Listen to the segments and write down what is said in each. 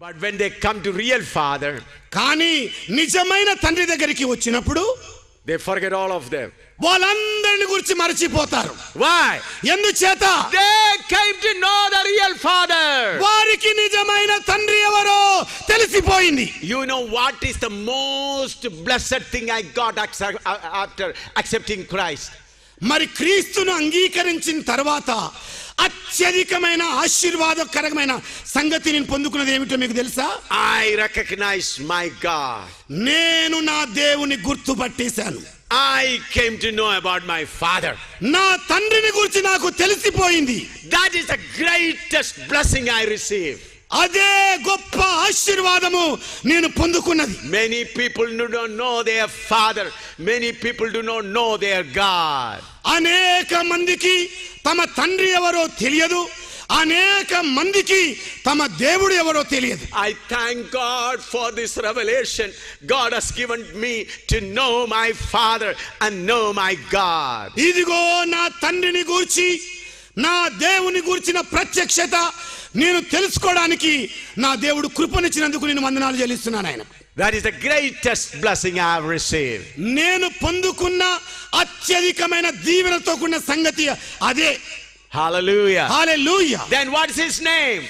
But when they come to real father, కానీ నిజమైన తండ్రి దగ్గరికి వచ్చినప్పుడు they forget all of them. వాళ్ళందరిని గురించి మరచిపోతారు. Why? ఎందుచేత They came to know the real father. వారికి నిజమైన తండ్రి ఎవరో తెలిసిపోయింది. You know what is the most blessed thing I got after accepting Christ? మరి క్రీస్తును అంగీకరించిన తర్వాత అత్యధికమైన ఆశీర్వాదకరమైన సంగతి నేను పొందుకున్నది ఏమిటో మీకు తెలుసా? I recognize my God. నేను నా దేవుని గుర్తుపట్టేశాను. I came to know about my father. నా తండ్రిని గురించి నాకు తెలిసిపోయింది. That is the greatest blessing I received. అదే గొప్ప ఆశీర్వాదము నేను పొందుకున్నది. Many people do not know their father. Many people do not know their God. అనేక మందికి తమ తండ్రి ఎవరో తెలియదు. అనేక మందికి తమ దేవుడు ఎవరో తెలియదు. I thank God for this revelation. God has given me to know my father and know my God. ఇదిగో నా తండ్రిని గూర్చి నా దేవుని గూర్చిన ప్రత్యక్షత నేను తెలుసుకోవడానికి నా దేవుడు కృపనిచ్చినందుకు నేను వందనాలు చెల్లిస్తున్నాను ఆయన. That is the greatest blessing I have received. నేను పొందుకున్న అత్యధికమైన దీవెనతో కూడిన సంగతి అదే. Hallelujah. Hallelujah. Then what is his name?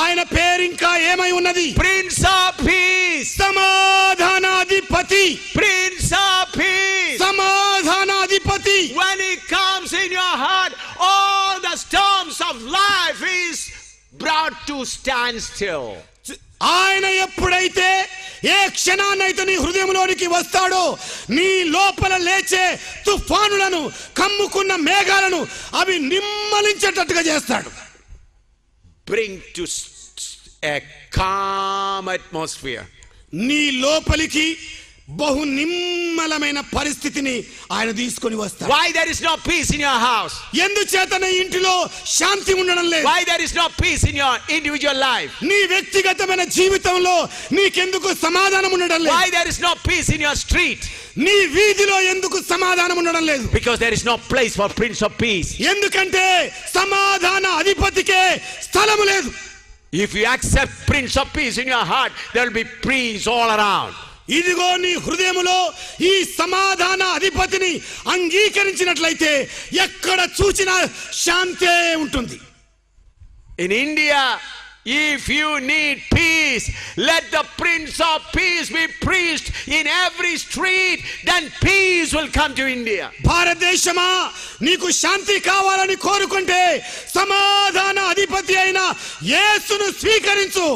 ఆయన పేరు ఇంకా ఏమై ఉన్నది? Prince of Peace. సమాధానాధిపతి. Prince of Peace. సమాధానాధిపతి. When he comes in your heart, all the storms of life is brought to standstill. ఆయన ఎప్పుడైతే ఏ క్షణాన్నైతే నీ హృదయంలోనికి వస్తాడో నీ లోపల లేచే తుఫానులను కమ్ముకున్న మేఘాలను అవి నిమ్మలించేటట్టుగా చేస్తాడు. Bring to a calm atmosphere. నీ లోపలికి బహు నిమ్మలమైన పరిస్థితిని ఆయన తీసుకొని వస్తాడు. Why there is no peace in your house? ఎందుచేతన ఇంటిలో శాంతి ఉండడం లేదు? Why there is no peace in your individual life? నీ వ్యక్తిగతమైన జీవితంలో నీకెందుకు సమాధానం ఉండడం లేదు? Why there is no peace in your street? నీ వీధిలో ఎందుకు సమాధానం ఉండడం లేదు? Because there is no place for Prince of Peace. ఎందుకంటే సమాధాన అధిపతికే స్థలము లేదు. If you accept Prince of Peace in your heart, there will be peace all around. ఇదిగో నీ హృదయములో ఈ సమాధాన అధిపతిని అంగీకరించినట్లయితే ఎక్కడ చూచినా శాంతే ఉంటుంది. In India, if you need peace, let the Prince of Peace be preached in every street, then peace will come to India. భారతదేశమా, నీకు శాంతి కావాలని కోరుకుంటే సమాధాన అధిపతి అయిన యేసును స్వీకరించు.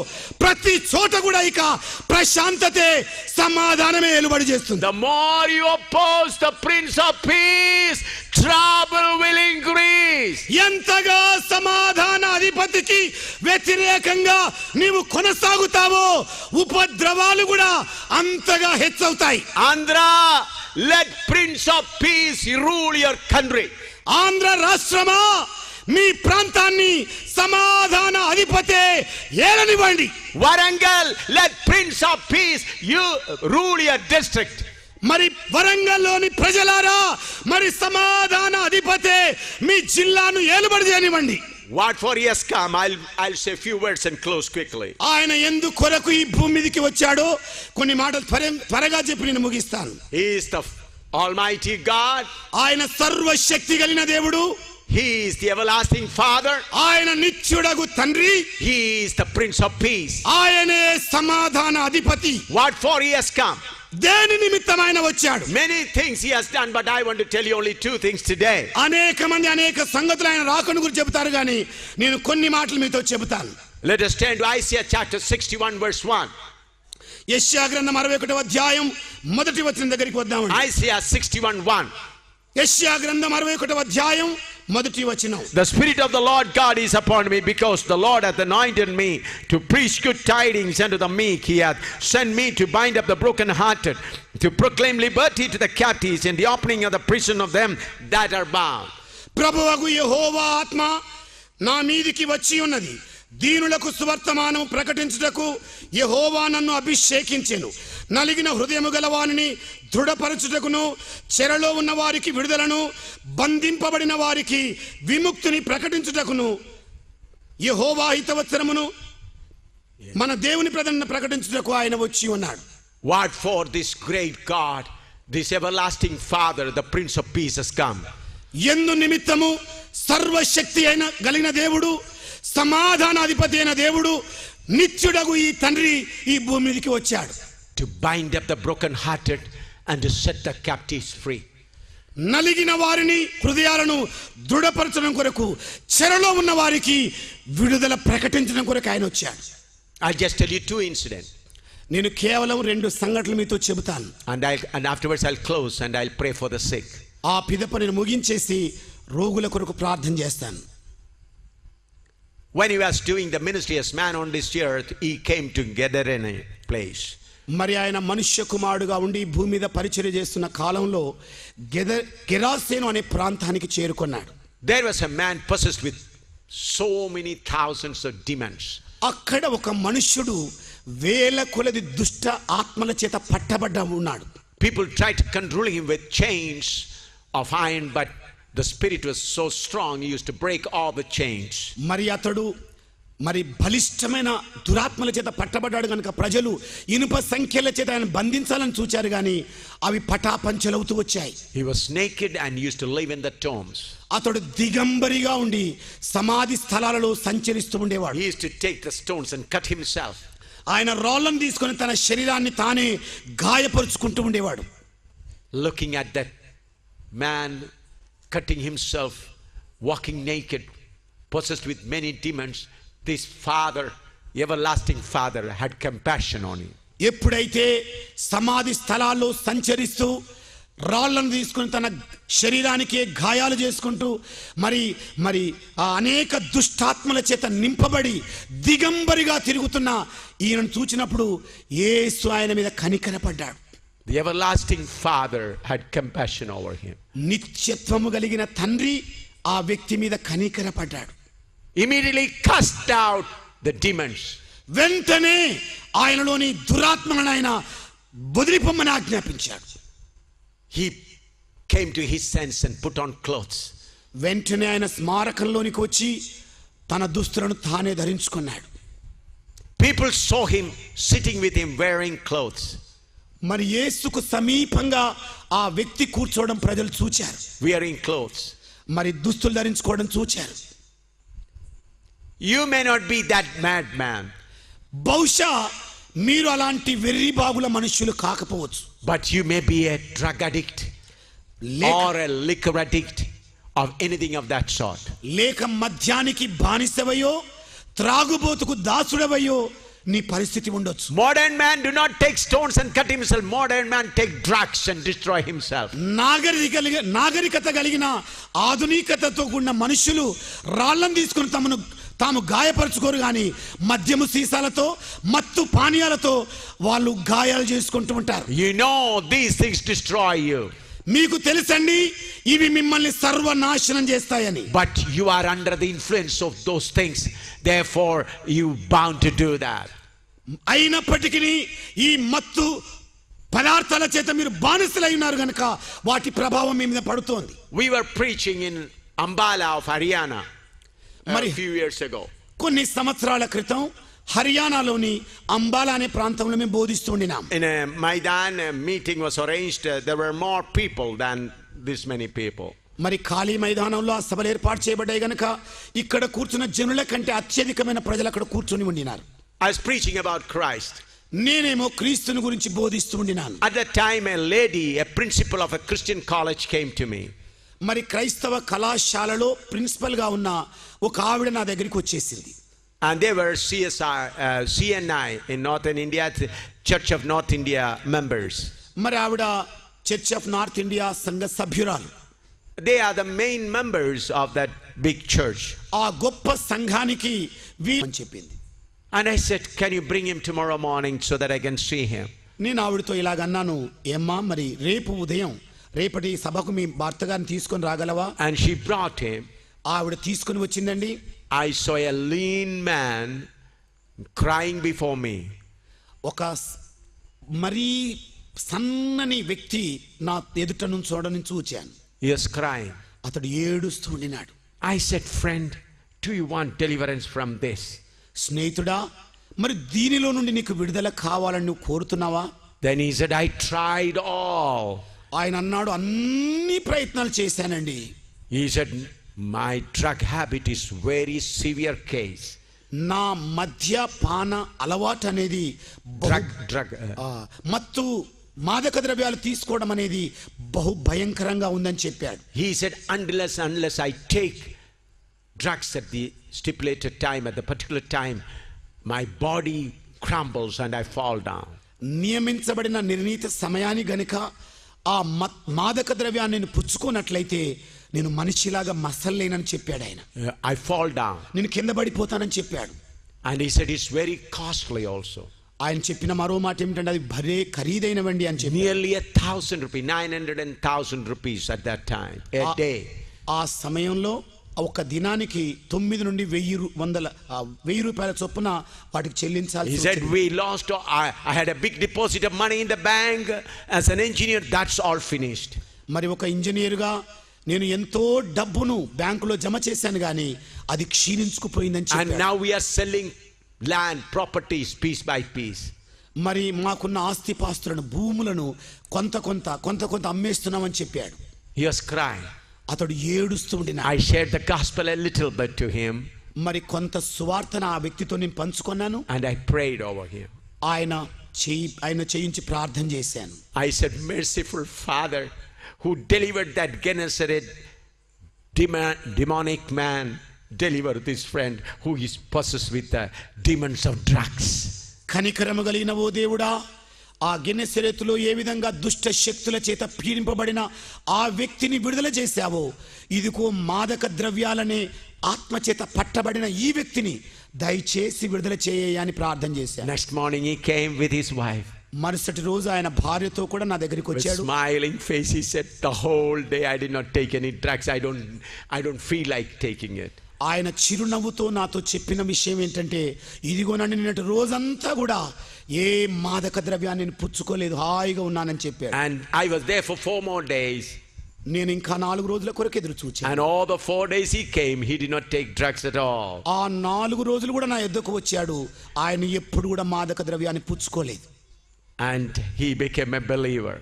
ప్రతి చోట కూడా ఇక ప్రశాంతతే సమాధానమే ఏలుబడి చేస్తుంది. The more you oppose the Prince of Peace, trouble will increase. ఎంతగా సమాధాన అధిపతికి వ్యతిరేకంగా నీవు కొనసాగుతావో ఉపద్రవాలు కూడా అంతగా హెచ్చవుతాయి. Andhra, let Prince of Peace rule your country. Andhra రాష్ట్రమా, మీ ప్రాంతాన్ని సమాధాన అధిపతే ఏలనివ్వండి. Warangal, let Prince of Peace you rule your district. మరి వరంగల్లోని ప్రజలారా, మరి సమాధాన అధిపతే మీ జిల్లాను ఏలుబడి చేయనివ్వండి. What for he has come, I'll say a few words and close quickly. ఆయన ఎందు కొరకు ఈ భూమి మీదకి వచ్చాడో కొన్ని మాటలు త్వరగా చెప్పి నేను ముగిస్తాను. He is the Almighty God. ఆయన సర్వశక్తి కలిగిన దేవుడు. He is the everlasting Father. ఆయన నిత్యుడగు తండ్రి. He is the Prince of Peace. ఆయనే సమాధాన అధిపతి. What for he has come? దేని నిమిత్తం ఆయన వచ్చాడు? Many things he has done, but I want to tell you only two things today. అనేక మంది అనేక సంగతులు ఆయన రాకను గురించి చెబుతారు, కానీ నేను కొన్ని మాటలు మీతో చెబుతాను. Let us turn to Isaiah chapter 61 verse 1. యెషయా గ్రంథం 61వ అధ్యాయం మొదటి వచనం దగ్గరికి వద్దామండి. Isaiah 61:1. యెషయా గ్రంథం 61వ అధ్యాయం మొదటి వచనం. The Spirit of the Lord God is upon me, because the Lord hath anointed me to preach good tidings unto the meek. He hath sent me to bind up the brokenhearted, to proclaim liberty to the captives, and the opening of the prison of them that are bound. ప్రభువగు యెహోవా ఆత్మ నా మీదికి వచ్చి ఉన్నది. దీనులకు సువర్తమానం ప్రకటించుటకు యెహోవా నన్ను అభిషేకించెను. నలిగిన హృదయము గలవానిని దృఢపరచుటకును, చెరలో ఉన్న వారికి విడుదలను, బంధింపబడిన వారికి విముక్తిని ప్రకటించుటకును, యెహోవా హితవచనమును మన దేవుని ప్రకటించుటకు ఆయన వచ్చి ఉన్నాడు. What for this great God, this everlasting Father, the Prince of Peace has come? ఎందు నిమిత్తము సర్వశక్తి అయిన కలిగిన దేవుడు, సమాధానాధిపతి అయిన దేవుడు, నిత్యుడగు ఈ తండ్రి ఈ భూమి మీదకి వచ్చాడు. To bind up the broken-hearted and to set the captives free. నలిగిన వారిని హృదయాలను దృఢపరచడం కొరకు, చెరలో ఉన్న వారికి విడుదల ప్రకటించడం కొరకు ఆయన వచ్చాడు. I'll just tell you two incidents. నేను కేవలం 2 సంఘటనలు మీతో చెబుతాను. And afterwards I'll close and I'll pray for the sick. ఆ పిదప నేను ముగించేసి రోగుల కొరకు ప్రార్థన చేస్తాను. When he was doing the ministry as man on this earth, he came together in a place. మరి ఆయన మనుష్య కుమారుడుగా ఉండి భూమి మీద పరిచర్య చేస్తున్న కాలంలో గెరాసేను అనే ప్రాంతానికి చేరుకున్నాడు. There was a man possessed with so many thousands of demons. అక్కడ ఒక మనుష్యుడు వేల కొలది దుష్ట ఆత్మల చేత పట్టబడ్డ ఉన్నాడు. People tried to control him with chains of iron, but the spirit was so strong he used to break all the chains. మరి అతడు బలిష్టమైన దురాత్మల చేత పట్టబడ్డాడు కనుక ప్రజలు ఇనుప సంఖ్యల చేత ఆయన బంధించాలని చూచారు కానీ అవి పటాపంచలవుతూ వచ్చాయి. He was naked and used to live in the tombs. అతడు దిగంబరిగా ఉండి సమాధి స్థలాలలో సంచరిస్తూ ఉండేవాడు. He used to take the stones and cut himself. ఆయన రాళ్ళను తీసుకొని తన శరీరాన్ని తానే గాయపరుచుకుంటూ ఉండేవాడు. Looking at that man cutting himself, walking naked, possessed with many demons, this father, everlasting Father, had compassion on him. ఎప్పుడైతే సమాధి స్థలాల్లో సంచరిస్తూ రాళ్ళను తీసుకుని తన శరీరానికి గాయాలు చేసుకుంటూ మరి అనేక దుష్టాత్మల చేత నింపబడి దిగంబరిగా తిరుగుతున్న ఈయనను చూచినప్పుడు యేసు ఆయన మీద కనికరపడ్డాడు. The everlasting Father had compassion over him. నిత్యత్వము కలిగిన తండ్రి ఆ వ్యక్తి మీద కనికరపడ్డాడు. Immediately cast out the demons. వెంటనే ఆయనలోని దురాత్మలను ఆయన వదిలిపోమని ఆజ్ఞాపించాడు. He came to his sense and put on clothes. వెంటనే ఆయన స్మారకంలోనికి వచ్చి తన దుస్తులను తానే ధరించుకున్నాడు. People saw him sitting with him wearing clothes. మరి యేసుకు సమీపంగా ఆ వ్యక్తి కూర్చోవడం ప్రజలు చూచారు. Wearing clothes. మరి దుస్తులు ధరించుకోవడం చూచారు. You may not be that madman. బహుశా మీరు అలాంటి వెర్రి బాగుల మనుషులు కాకపోవచ్చు. But you may be a drug addict or a liquor addict or anything of that sort. లేక మద్యానికి బానిసవయ్యో త్రాగుబోతుకు దాసుడవయ్యో నీ పరిస్థితి ఉండొచ్చు. Modern man do not take stones and cut himself. Modern man take drugs and destroy himself. నాగరికత కలిగిన ఆధునికతతో కూడిన మనుషులు రాళ్ళను తీసుకుని తాము గాయపరచుకోరు కానీ మద్యము సీసాలతో మత్తు పానీయాలతో వాళ్ళు గాయాలు చేసుకుంటూ ఉంటారు. You know these things destroy you. మీకు తెలుసండి ఇవి మిమ్మల్ని సర్వనాశనం చేస్తాయని. But you are under the influence of those things, therefore you bound to do that. అయినప్పటికీ ఈ మత్తు పదార్థాల చేత మీరు బానిసలై ఉన్నారు కనుక వాటి ప్రభావం మీ మీద పడుతోంది. We were preaching in Ambala of Haryana a few years ago. కొన్ని సంవత్సరాల క్రితం హర్యానాలోని అంబాలా అనే ప్రాంతంలో మేము బోధిస్తూ ఉండినాం. In a Maidan meeting was arranged. There were more people than this many people. మరి ఖాళీ మైదానంలో ఆ సభలు ఏర్పాటు చేయబడ్డాయి గనుక ఇక్కడ కూర్చున్న జనుల కంటే అత్యధికమైన ప్రజలు అక్కడ కూర్చొని ఉండినారు. I was preaching about Christ. నేనేమో క్రీస్తుని గురించి బోధిస్తూ ఉండినాను. At that time a lady, a principal of a Christian college, came to me. మరి క్రైస్తవ కళాశాలలో ప్రిన్సిపల్ గా ఉన్న ఒక ఆవిడ నా దగ్గరికి వచ్చేసింది. And they were CNI in Northern India, Church of North India members. మరి ఆవిడ చర్చ్ ఆఫ్ నార్త్ ఇండియా సంఘ సభ్యురాలు. They are the main members of that big church. ఆ గొప్ప సంఘానికి అని చెప్పింది. And I said, can you bring him tomorrow morning so that I can see him? నేను ఆవిడతో ఇలాగన్నాను, ఏమ్మా మరి రేపు ఉదయం రేపటి సభకు మీ భర్త గారిని తీసుకొని రాగలవా? And she brought him. ఆవిడ తీసుకొని వచ్చిందండి. I saw a lean man crying before me. ఒక మరీ సన్నని వ్యక్తి నా ఎదుట నుంచోడని చూచాను. He was crying. అతడు ఏడుస్తూ ఉండినాడు. I said, friend, do you want deliverance from this? స్నేహితుడా, మరి దీనిలో నుండి నీకు విడుదల కావాలని నువ్వు కోరుతున్నావా? Then he said, I tried all. ఆయన అన్నాడు, అన్ని ప్రయత్నాలు చేశానండి. He said, my drug habit is very severe case. నా మద్యపాన అలవాటు అనేది మత్తు మాదక ద్రవ్యాలు తీసుకోవడం అనేది బహు భయంకరంగా ఉందని చెప్పాడు. He said, unless I take drugs at the stipulated time, at the particular time, my body crumbles and I fall down. నియమించబడిన నిర్ణీత సమయాన్ని గనుక ఆ మాదక ద్రవ్యాన్ని నేను పుచ్చుకోనట్లయితే నేను మనిషిలాగా మసల్లేనని చెప్పాడు ఆయన. I fall down. నేను కింద పడిపోతానని చెప్పాడు. And he said it's very costly also. ఆయన చెప్పిన మరో మాట ఏమిటంటే అది భలే ఖరీదైనవండి అని చెప్పి. Nearly 1,000 rupees, 900,000 rupees at that time, a day. ఆ సమయంలో ఒక దినానికి 9 నుండి 1000 రూపాయల చొప్పున వాటికి చెల్లించాలి. He said we lost. I had a big deposit of money in the bank as an engineer. That's all finished. మరి ఒక ఇంజనీర్గా నేను ఎంతో డబ్బును బ్యాంకులో జమ చేశాను కానీ అది క్షీణించుకుపోయిందని చెప్పాడు. And now we are selling land, properties piece by piece. మరి మాకున్న ఆస్తిపాస్తులను భూములను కొంత అమ్మేస్తున్నామని చెప్పాడు. He was crying. అతడు ఏడుస్తూ ఉండిన. I shared the gospel a little bit to him. మరి కొంత సువార్తను ఆ వ్యక్తితో నేను పంచుకున్నాను. And I prayed over him. ఆయన చేయించి ప్రార్థన చేశాను. I said, merciful Father, who delivered that Gennesaret demonic man, deliver this friend who is possessed with the demons of drugs. కనికరము కలిగిన ఓ దేవుడా, ఆ గెనెసరెతులో ఏ విధంగా దుష్ట శక్తుల చేత పీడింపబడిన ఆ వ్యక్తిని విడుదల చేశావో, ఇదిగో మాదక ద్రవ్యాలనే ఆత్మ చేత పట్టబడిన ఈ వ్యక్తిని దయచేసి విడుదల చేయని ప్రార్థన చేశాను. Next morning he came with his wife. మరుసటి రోజు ఆయన భార్యతో కూడా నా దగ్గరికి వచ్చాడు. With smiling face he said, the whole day I did not take any drugs. I don't feel like taking it. ఆయన చిరునవ్వుతో నాతో చెప్పిన విషయం ఏంటంటే, ఇదిగోనండి నిన్నటి రోజంతా కూడా ఏ మాదక ద్రవ్యాన్ని నేను పుచ్చుకోలేదు, హాయిగా ఉన్నానని చెప్పాడు. And I was there for 4 more days. నేను ఇంకా 4 రోజుల కొరకు ఎదురు చూచాను. And all the 4 days he came, he did not take drugs at all. ఆ 4 రోజులు కూడా నా ఎద్దకు వచ్చాడు. ఆయన ఎప్పుడు కూడా మాదక ద్రవ్యాన్ని పుచ్చుకోలేదు. And he became a believer.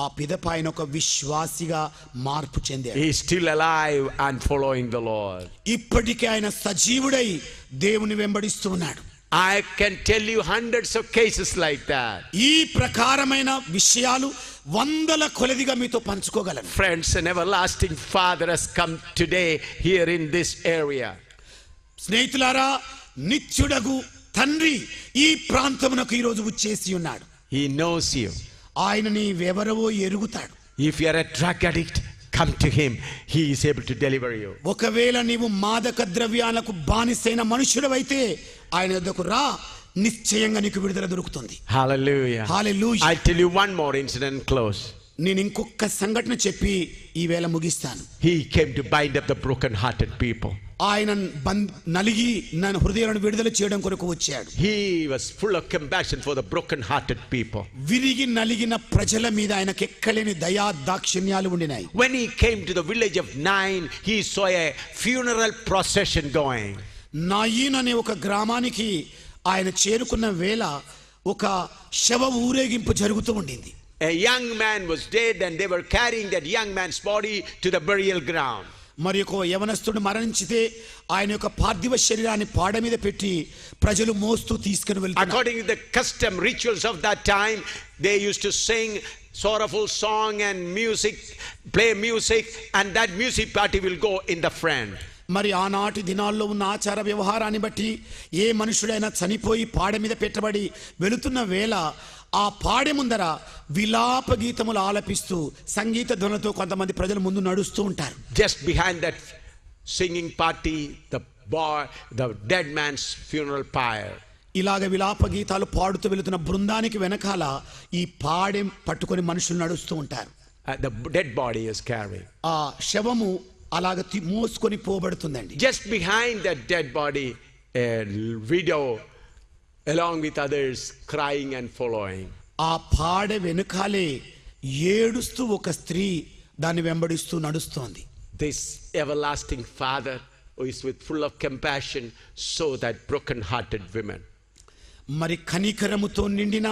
ఆ పిదప ఆయన ఒక విశ్వాసిగా మార్పు చెందాడు. He is still alive and following the Lord. ఇప్పటికే ఆయన సజీవుడై దేవుని వెంబడిస్తూ ఉన్నాడు. I can tell you hundreds of cases like that. ఈ ప్రకారమైన విషయాలు వందల కొలదిగా మీతో పంచుకోగలను. Friends, an everlasting Father has come today here in this area. స్నేహితులారా, నిత్యుడగు తండ్రి ఈ ప్రాంతమునకు ఈ రోజు వచ్చేసి ఉన్నాడు. He knows you. ఆయన నీవెవరవో ఎరుగుతాడు. If you are a drug addict, come to him. He is able to deliver you. ఒకవేళ నీవు మాదక ద్రవ్యాలకు బానిసైన మనుషుడవైతే ఆయన వద్దకు రా, నిశ్చయంగా నీకు విడుదల దొరుకుతుంది. Hallelujah. Hallelujah. I'll tell you one more incident close. నేను ఇంకొక సంఘటన చెప్పి ఈ వేళ ముగిస్తాను. He came to bind up the broken hearted people. ఆయన నలిగి నన్ను హృదయాలను విడుదల చేయడం కొరకు వచ్చాడు. He was full of compassion for the broken hearted people. విరిగి నలిగిన ప్రజల మీద ఆయనకు ఎక్కలేని దయా దాక్షిణ్యాలు ఉండినాయి. When he came to the village of Nain, he saw a funeral procession going. Nine అనే ఒక గ్రామానికి ఆయన చేరుకున్న వేళ ఒక శవ ఊరేగింపు జరుగుతూ ఉండింది. A young man was dead and they were carrying that young man's body to the burial ground. మరి ఒక యవనస్తుడు మరణించితే ఆయన యొక్క పార్థివ శరీరాన్ని పాడ మీద పెట్టి ప్రజలు మోస్తూ తీసుకుని వెళ్తారు. According to the custom rituals of that time, they used to sing sorrowful song and music, play music, and that music party will go in the front. మరి ఆనాటి దినాల్లో ఉన్న ఆచార వ్యవహారాన్ని బట్టి ఏ మనుషుడైనా చనిపోయి పాడ మీద పెట్టబడి వెళుతున్న వేళ ఆ పాడె ముందర విలాప గీతములు ఆలపిస్తూ సంగీత ధ్వనులతో కొంతమంది ప్రజలు ముందు నడుస్తూ ఉంటారు. Just behind that singing party, the dead man's funeral pyre. ఇలాగ విలాప గీతాలు పాడుతూ వెళుతున్న బృందానికి వెనకాల ఈ పాడెం పట్టుకొని మనుషులు నడుస్తూ ఉంటారు. The dead body is carrying. ఆ శవము అలాగ మోసుకొని పోబడుతుందండి. Just behind that dead body, a widow along with others crying and following. ఆ పాడె వెనుకాలే ఏడుస్తూ ఒక స్త్రీ దాన్ని వెంబడిస్తూ నడుస్తోంది. This everlasting Father who is with full of compassion saw that broken hearted women. మరి కనికరముతో నిండిన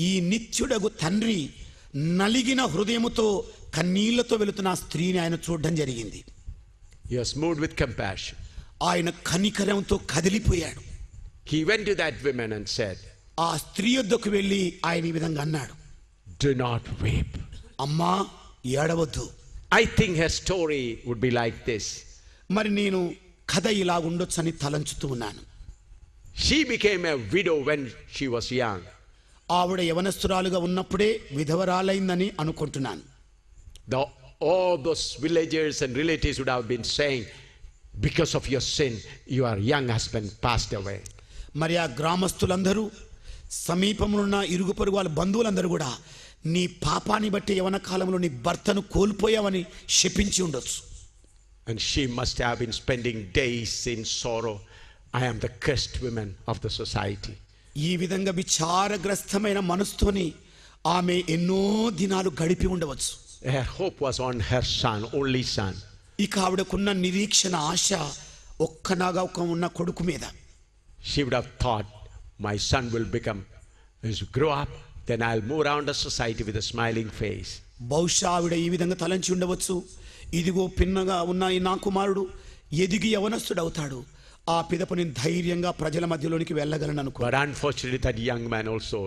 ఈ నిత్యుడగు తండ్రి నలిగిన హృదయముతో కన్నీళ్లతో వెళుతున్న ఆ స్త్రీని ఆయన చూడడం జరిగింది. He was moved with compassion. ఆయన కనికరంతో కదిలిపోయాడు. He went to that woman and said, ఆ స్త్రీ యొద్దకు వెళ్ళి ఆయన ఈ విధంగా అన్నాడు, do not weep. అమ్మా ఏడవద్దు. I think her story would be like this. మరి నేను కథ ఇలా ఉండొచ్చని తలంచుతూ ఉన్నాను. She became a widow when she was young. ఆవిడ యవనస్తురాలుగా ఉన్నప్పుడే విధవరాలైందని అనుకుంటున్నాను. All those villagers and relatives would have been saying, because of your sin, your young husband passed away. మరి ఆ గ్రామస్తులందరూ, సమీపమున్న ఇరుగు పొరుగు వాళ్ళ బంధువులందరూ కూడా నీ పాపాన్ని బట్టి యవన కాలంలో నీ భర్తను కోల్పోయావని శపించి ఉండొచ్చు. And she must have been spending days in sorrow. I am the cursed woman of the society. ఈ విధంగా విచారగ్రస్తమైన మనసుతోని ఆమె ఎన్నో దినాలు గడిపి ఉండవచ్చు. Her hope was on her son, only son. ఇక ఆవిడకున్న నిరీక్షణ ఆశ ఒక్కనాగా ఉన్న కొడుకు మీద. She would have thought, my son will grow up, then I'll move around the society with a smiling face. బహుశా ఆవిడ ఈ విధంగా తలంచి ఉండవచ్చు, ఇదిగో పిన్నగా ఉన్న ఈ నా కుమారుడు ఎదిగి యవనస్తుడు అవుతాడు, ఆ పిదప నేను ధైర్యంగా ప్రజల మధ్యలోనికి వెళ్ళగలను అనుకో. But unfortunately that young man also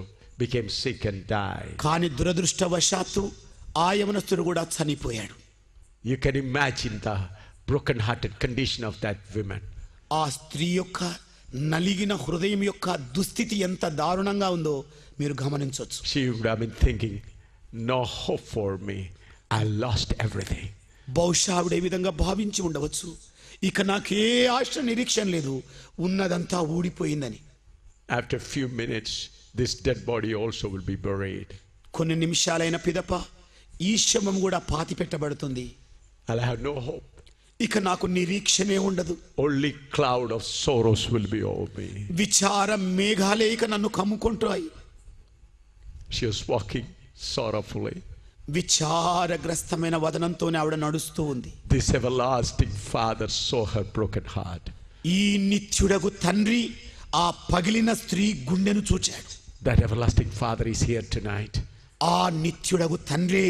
became sick and died. కానీ దురదృష్టవశాత్తు ఆ యవనస్తుడు కూడా చనిపోయాడు. You can imagine the broken hearted condition of that woman. ఆ స్త్రీ యొక్క నలిగిన హృదయం యొక్క దుస్థితి ఎంత దారుణంగా ఉందో మీరు గమనించవచ్చు. She would have been thinking, no hope for me, I lost everything. బహుశా ఆవిడ ఈ విధంగా భావించి ఉండవచ్చు, ఇక నాకే ఆశ నిరీక్షణ లేదు, ఉన్నదంతా ఊడిపోయిందని. After a few minutes this dead body also will be buried. కొన్ని నిమిషాలైన పిదప ఈ శవం కూడా పాతి పెట్టబడుతుంది. I'll have no hope. ఇక నాకు నిరీక్షణే ఉండదు. Only cloud of sorrows will be over me. విచార మేఘాలే ఇక నన్ను కమ్ముకుంటాయి. She was walking sorrowfully. విచారగ్రస్తమైన వదనంతోనే ఆవిడ నడుస్తూ ఉంది. This everlasting father saw her broken heart. ఈ నిత్యుడగు తండ్రి ఆ పగిలిన స్త్రీ గుండెను చూచాడు. That everlasting father is here tonight. ఆ నిత్యుడగు తండ్రి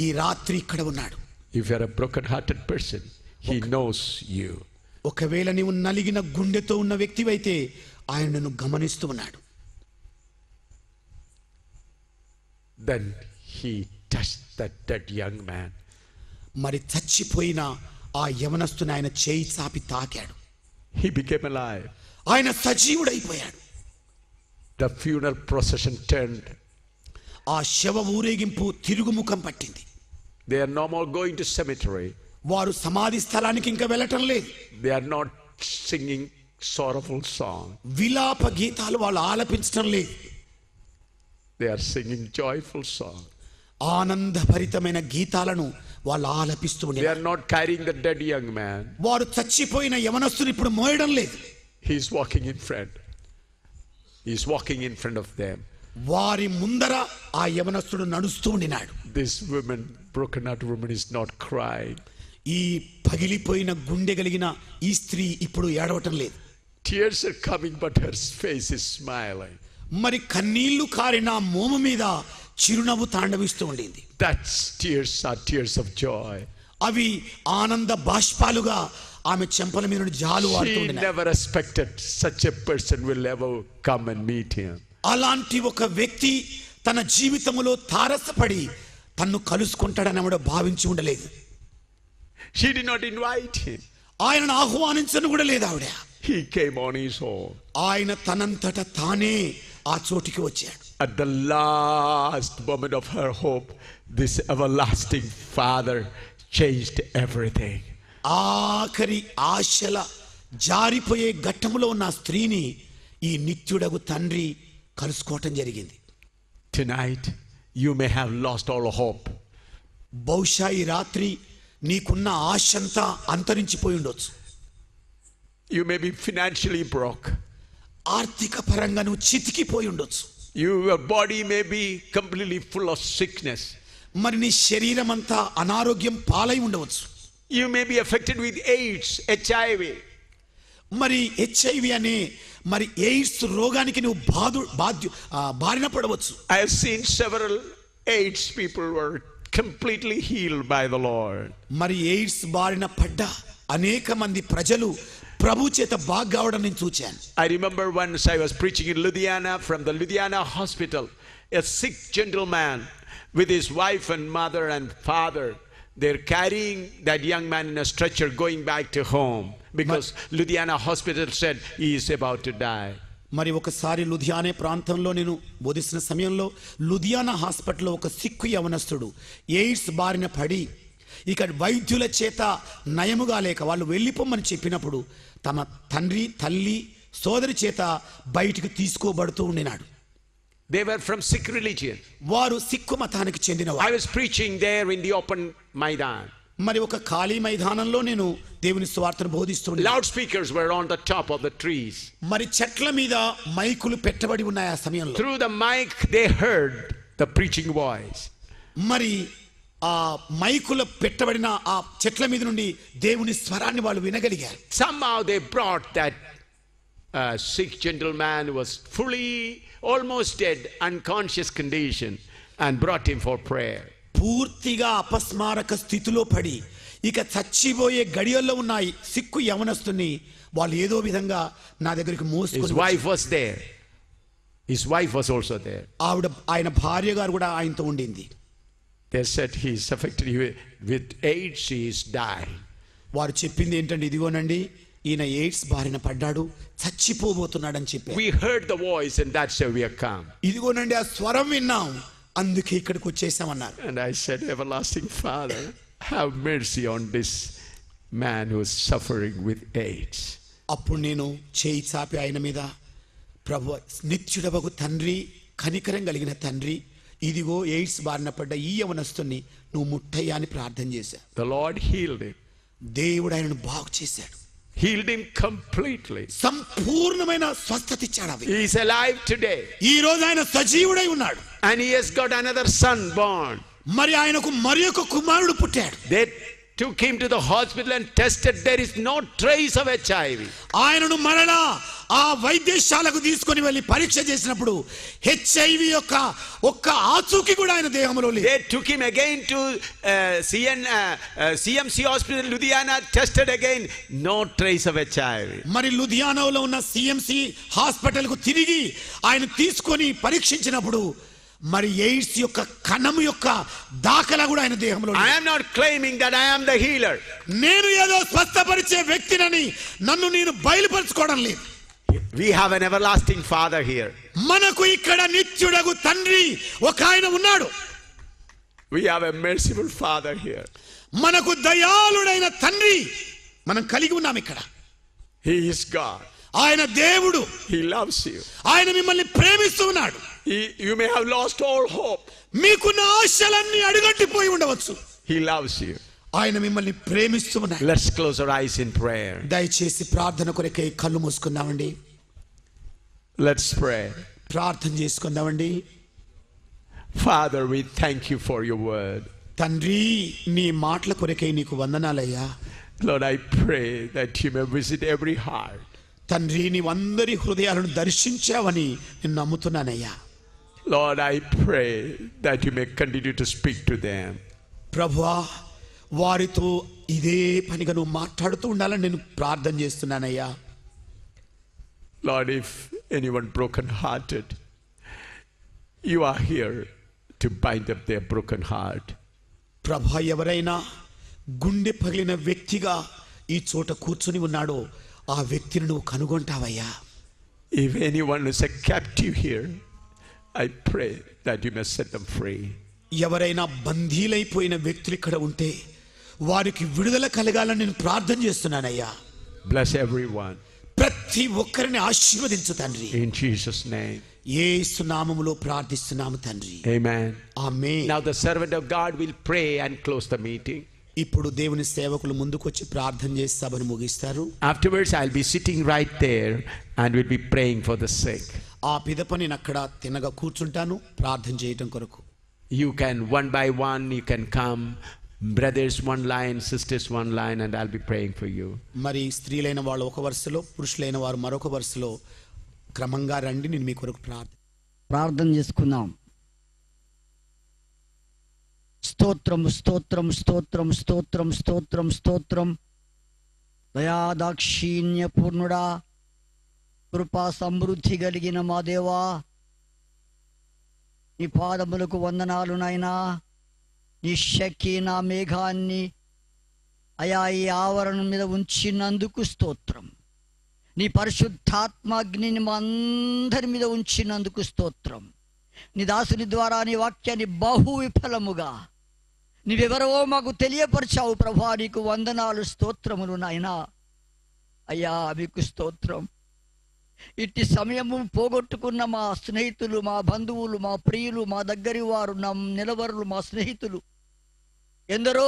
ఈ రాత్రి ఇక్కడ ఉన్నాడు. If you are a broken hearted person, he knows you. ఒకవేళ నీవు నలిగిన గుండెతో ఉన్న వ్యక్తివైతే ఆయన నిన్ను గమనిస్తూ ఉన్నాడు. Then he touched that dead young man. మరి చచ్చిపోయిన ఆ యవనస్తుని ఆయన చేయి చాపి తాకాడు. He became alive. ఆయన సజీవుడైపోయాడు. The funeral procession turned. ఆ శవ ఊరేగింపు తిరుగుముఖం పట్టింది. They are no more going to cemetery. వారు సమాధి స్థలానికి ఇంకా వెళ్ళటం లేదు. They are not singing sorrowful song. విలాప గీతాలు వాళ్ళు ఆలపించడం లేదు. They are singing joyful song. ఆనందభరితమైన గీతాలను వాళ్ళు ఆలపిస్తూ They ఉన్నారు. are not carrying the dead young man. వారు చచ్చిపోయిన యవనస్తుని ఇప్పుడు మోయడం లేదు. He is walking in front. He is walking in front of them. వారి ముందర ఆ యవనస్తుడు నడుస్తూ ఉండినాడు. This woman, broken hearted woman, is not crying. ఈ పగిలిపోయిన గుండె కలిగిన ఈ స్త్రీ ఇప్పుడు ఏడవటం లేదు. Tears are coming, but her face is smiling. మరి కన్నీళ్లు కారిన మోము మీద చిరునవ్వు తాండవిస్తూ ఉండింది. That's tears are tears of joy. అవి ఆనంద బాష్పాలుగా ఆమె చెంపల మీద జాలు She వాడుతుండే. never expected such a person will ever come and meet him. అలాంటి ఒక వ్యక్తి తన జీవితంలో తారసపడి తన్ను కలుసుకుంటాడని ఆవిడ భావించి ఉండలేదు. She did not invite him. ఆయనను ఆహ్వానించను కూడా లేదు ఆవిడ. He came on his own. ఆయన తనంతట తానే ఆ చోటికి వచ్చాడు. At the last moment of her hope, this everlasting Father changed everything. ఆఖరి ఆశల జారిపోయే ఘట్టములో ఉన్న స్త్రీని ఈ నిత్యుడగు తండ్రి కలుసుకోవటం జరిగింది. Tonight, you may have lost all hope. బహుశా ఈ రాత్రి నీకున్న ఆశంతా అంతరించిపోయి ఉండొచ్చు. You may be financially broke. ఆర్థిక పరంగా నువ్వు చితికిపోయి ఉండొచ్చు. Your body may be completely full of sickness. మరి నీ శరీరం అంతా అనారోగ్యం పాలై ఉండవచ్చు. You may be affected with AIDS, HIV. మరి హెచ్ఐవి అనే మరి ఎయిడ్స్ రోగానికి నువ్వు బారిన పడవచ్చు. I have seen several AIDS people were completely healed by the Lord. మరి ఎయిడ్స్ బారిన పడ్డ అనేక మంది ప్రజలు ప్రభు చేత బాగు కావడం నేను చూచాను. I remember once I was preaching in Ludhiana, from the Ludhiana hospital, a sick gentleman with his wife and mother and father. They're carrying that young man in a stretcher going back to home because Ludhiana hospital said he is about to die. మరి ఒకసారి లుధియానా ప్రాంతంలో నేను బోధిస్తున్న సమయంలో లుధియానా హాస్పిటల్లో ఒక సిక్కు యవనస్తుడు AIDS బారిన పడి ఇక వైద్యుల చేత నయముగా లేక వాళ్ళు వెళ్ళిపోమని చెప్పినప్పుడు తమ తండ్రి తల్లి సోదరి చేత బయటికి తీసుకోబడుతూ ఉండినాడు. They were from Sikh religion. వారు సిక్కు మతానికి చెందినవారు. I was preaching there in the open Maidan. మరి ఒక ఖాళీ మైదానంలో నేను దేవుని సువార్తను బోధిస్తున్నాను. Loudspeakers were on the top of the trees. మరి చెట్ల మీద మైకులు పెట్టబడి ఉన్నాయి ఆ సమయంలో. Through the mic they heard the preaching voice. మరి ఆ మైకుల పెట్టబడిన ఆ చెట్ల మీద నుండి దేవుని స్వరాన్ని వాళ్ళు వినగలిగారు. Somehow they brought that sick gentleman who was fully almost dead, unconscious condition, and brought him for prayer. పూర్తిగా అపస్మారక స్థితిలో పడి ఇక చచ్చిపోయే గడియల్లో ఉన్నాయి సిక్కు యవనస్తుని వాళ్ళు ఏదో విధంగా నా దగ్గరికి మోసుకొని. His wife was there. His wife was also there. ఆయన భార్య గారు కూడా ఆయనతో ఉండింది. They said he is affected with AIDS, he is dying. వారు చెప్పింది ఏంటంటే ఇదిగోనండి ఈయన ఎయిడ్స్ బారిన పడ్డాడు చచ్చిపోబోతున్నాడని చెప్పారు. We heard the voice and that's how we have come. ఇదిగోనండి ఆ స్వరం విన్నాం అందుకే ఇక్కడికి వచ్చేసామన్నారు. And I said, everlasting Father, have mercy on this man who is suffering with AIDS. అప్పుడు నేను చేయి చాపి ఆయన మీద ప్రభు నిత్యుడవగు తండ్రి కనికరం కలిగిన తండ్రి ఇదిగో ఎయిడ్స్ బారిన పడ్డ ఈ యవనస్తుని నువ్వు ముట్టయ్యా అని ప్రార్థన చేశా. The Lord healed him. దేవుడు ఆయనను బాగు చేశాడు. Healed him completely. సంపూర్ణమైన స్వస్థత ఇచ్చాడు. He is alive today. ఈ రోజు ఆయన సజీవుడై ఉన్నాడు. And he has got another son born. మరి ఆయనకు మరి ఒక కుమారుడు పుట్టాడు. They took him to the hospital and tested. There is no trace of HIV. ఆయనను మరలా ఆ వైద్యశాలకు తీసుకొని వెళ్ళి పరీక్ష చేసినప్పుడు హెచ్ఐవి యొక్క ఒక్క ఆచూకి కూడా ఆయన దేహంలో లేదు. They took him again to CMC hospital in Ludhiana, tested again, no trace of HIV. మరి లుధియానాలో ఉన్న సిఎంసి హాస్పిటల్ కు తిరిగి ఆయన తీసుకొని పరీక్షించినప్పుడు మరి ఎయిడ్స్ యొక్క కణము యొక్క దాఖలా కూడా ఆయన దేహంలో లేదు. I am not claiming that I am the healer. నేను ఏదో స్వస్థపరిచే వ్యక్తినని నన్ను నేను బయలుపరచుకోవడం లేదు. We have an everlasting Father here. మనకు ఇక్కడ నిత్యుడగు తండ్రి ఒక ఆయన ఉన్నాడు. We have a merciful Father here. మనకు దయాళుడైన తండ్రి మనం కలిగి ఉన్నాం ఇక్కడ. He is God. ఆయన దేవుడు. He loves you. ఆయన మిమ్మల్ని ప్రేమిస్తూ ఉన్నాడు. You may have lost all hope. మీకున్న ఆశలన్నీ అడుగంటిపోయి ఉండవచ్చు. He loves you. ఆయన మిమ్మల్ని ప్రేమిస్తూ ఉన్నాడు. Let's close our eyes in prayer. దయచేసి ప్రార్థన కొరకై కళ్ళు మూసుకుందామండి. Let's pray. ప్రార్థన చేసుకుందామండి. Father, we thank you for your word. తండ్రి నీ మాటల కొరకై నీకు వందనాలయ్యా. Lord, I pray that you may visit every heart. తండ్రి నీవందరి హృదయాలను దర్శించావని నేను నమ్ముతున్నానయ్యా. Lord, I pray that you may continue to speak to them. ప్రభువా వారితో ఇదే పనిగా నువ్వు మాట్లాడుతూ ఉండాలని నేను ప్రార్థన చేస్తున్నానయ్యా. Lord, if anyone broken hearted, you are here to bind up their broken heart. ప్రభా ఎవరైనా గుండె పగిలిన వ్యక్తిగా ఈ చోట కూర్చుని ఉన్నాడో ఆ వ్యక్తిని నువ్వు కనుగొంటావయ్యా. If anyone is a captive here, I pray that you may set them free. ఎవరైనా బందీలైపోయిన వ్యక్తులు ఇక్కడ ఉంటే వారికి విడుదల కలగాలని నేను ప్రార్థన చేస్తున్నానయ్యా. Bless everyone. ప్రతి ఒక్కరిని ఆశీర్వదించు తండ్రి. In Jesus' name. యేసు నామములో ప్రార్థిస్తున్నాము తండ్రి. Amen. Amen. Now the servant of God will pray and close the meeting. ఇప్పుడు దేవుని సేవకులు ముందుకొచ్చి ప్రార్థన చేసి సభను ముగిస్తారు. Afterwards I'll be sitting right there and we'll be praying for the sick. ఆ పిదప నేను అక్కడ తినగా కూర్చుంటాను ప్రార్థన చేయటం కొరకు. You can one by one you can come Brothers one line, sisters one line, and I'll be praying for you. మరి స్త్రీలైన వాళ్ళు ఒక వరుసలో, పురుషులైన వారు మరొక వరుసలో క్రమంగా రండి. నేను మీ కొరకు ప్రార్థన చేసుకుందాం. స్తోత్రం స్తోత్రం స్తోత్రం స్తోత్రం స్తోత్రం స్తోత్రం. దయాదాక్షిణ్య పూర్ణుడా, కృపా సమృద్ధి కలిగిన మా దేవా, నీ పాదములకు వందనాలు నాయనా. నీ శక్తి నా మేఘాన్ని అయా ఈ ఆవరణం మీద ఉంచినందుకు స్తోత్రం. నీ పరిశుద్ధాత్మాగ్నిని మా అందరి మీద ఉంచినందుకు స్తోత్రం. నీ దాసుని ద్వారా నీ వాక్యాన్ని బహు విఫలముగా నీవెవరో మాకు తెలియపరిచావు ప్రభా. నీకు వందనాలు, స్తోత్రములు నాయనా. అయ్యా మీకు స్తోత్రం. ఇట్టి సమయము పోగొట్టుకున్న మా స్నేహితులు, మా బంధువులు, మా ప్రియులు, మా దగ్గరి వారు, నా నిలవరులు, మా స్నేహితులు ఎందరో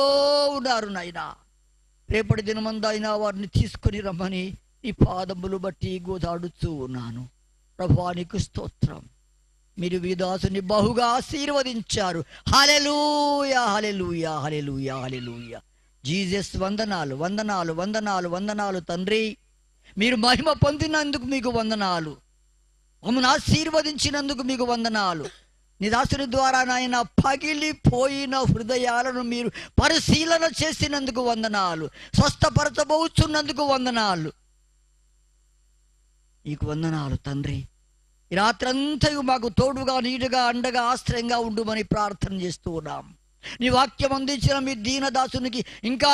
ఉన్నారు నాయనా. రేపటి దినమందైనా వారిని తీసుకుని రమ్మని ఈ పాదములు బట్టి గోదాడుతూ ఉన్నాను ప్రభువా. నీకు స్తోత్రం. మీరు ఈ దాసుని బహుగా ఆశీర్వదించారు. హల్లెలూయా హల్లెలూయా హల్లెలూయా హల్లెలూయా. జీసస్ వందనాలు వందనాలు వందనాలు వందనాలు తండ్రి. మీరు మహిమ పొందినందుకు మీకు వందనాలు. మమ్మల్ని ఆశీర్వదించినందుకు మీకు వందనాలు. నీ దాసుని ద్వారా నాయన పగిలిపోయిన హృదయాలను మీరు పరిశీలన చేసినందుకు వందనాలు. స్వస్థపరచబోతున్నందుకు వందనాలు. నీకు వందనాలు తండ్రి. ఈ రాత్రంతయు మాకు తోడుగా, నీడుగా, అండగా, ఆశ్రయంగా ఉండుమని ప్రార్థన చేస్తూ ఉన్నాం. నీ వాక్యం అందించిన మీ దీనదాసునికి ఇంకా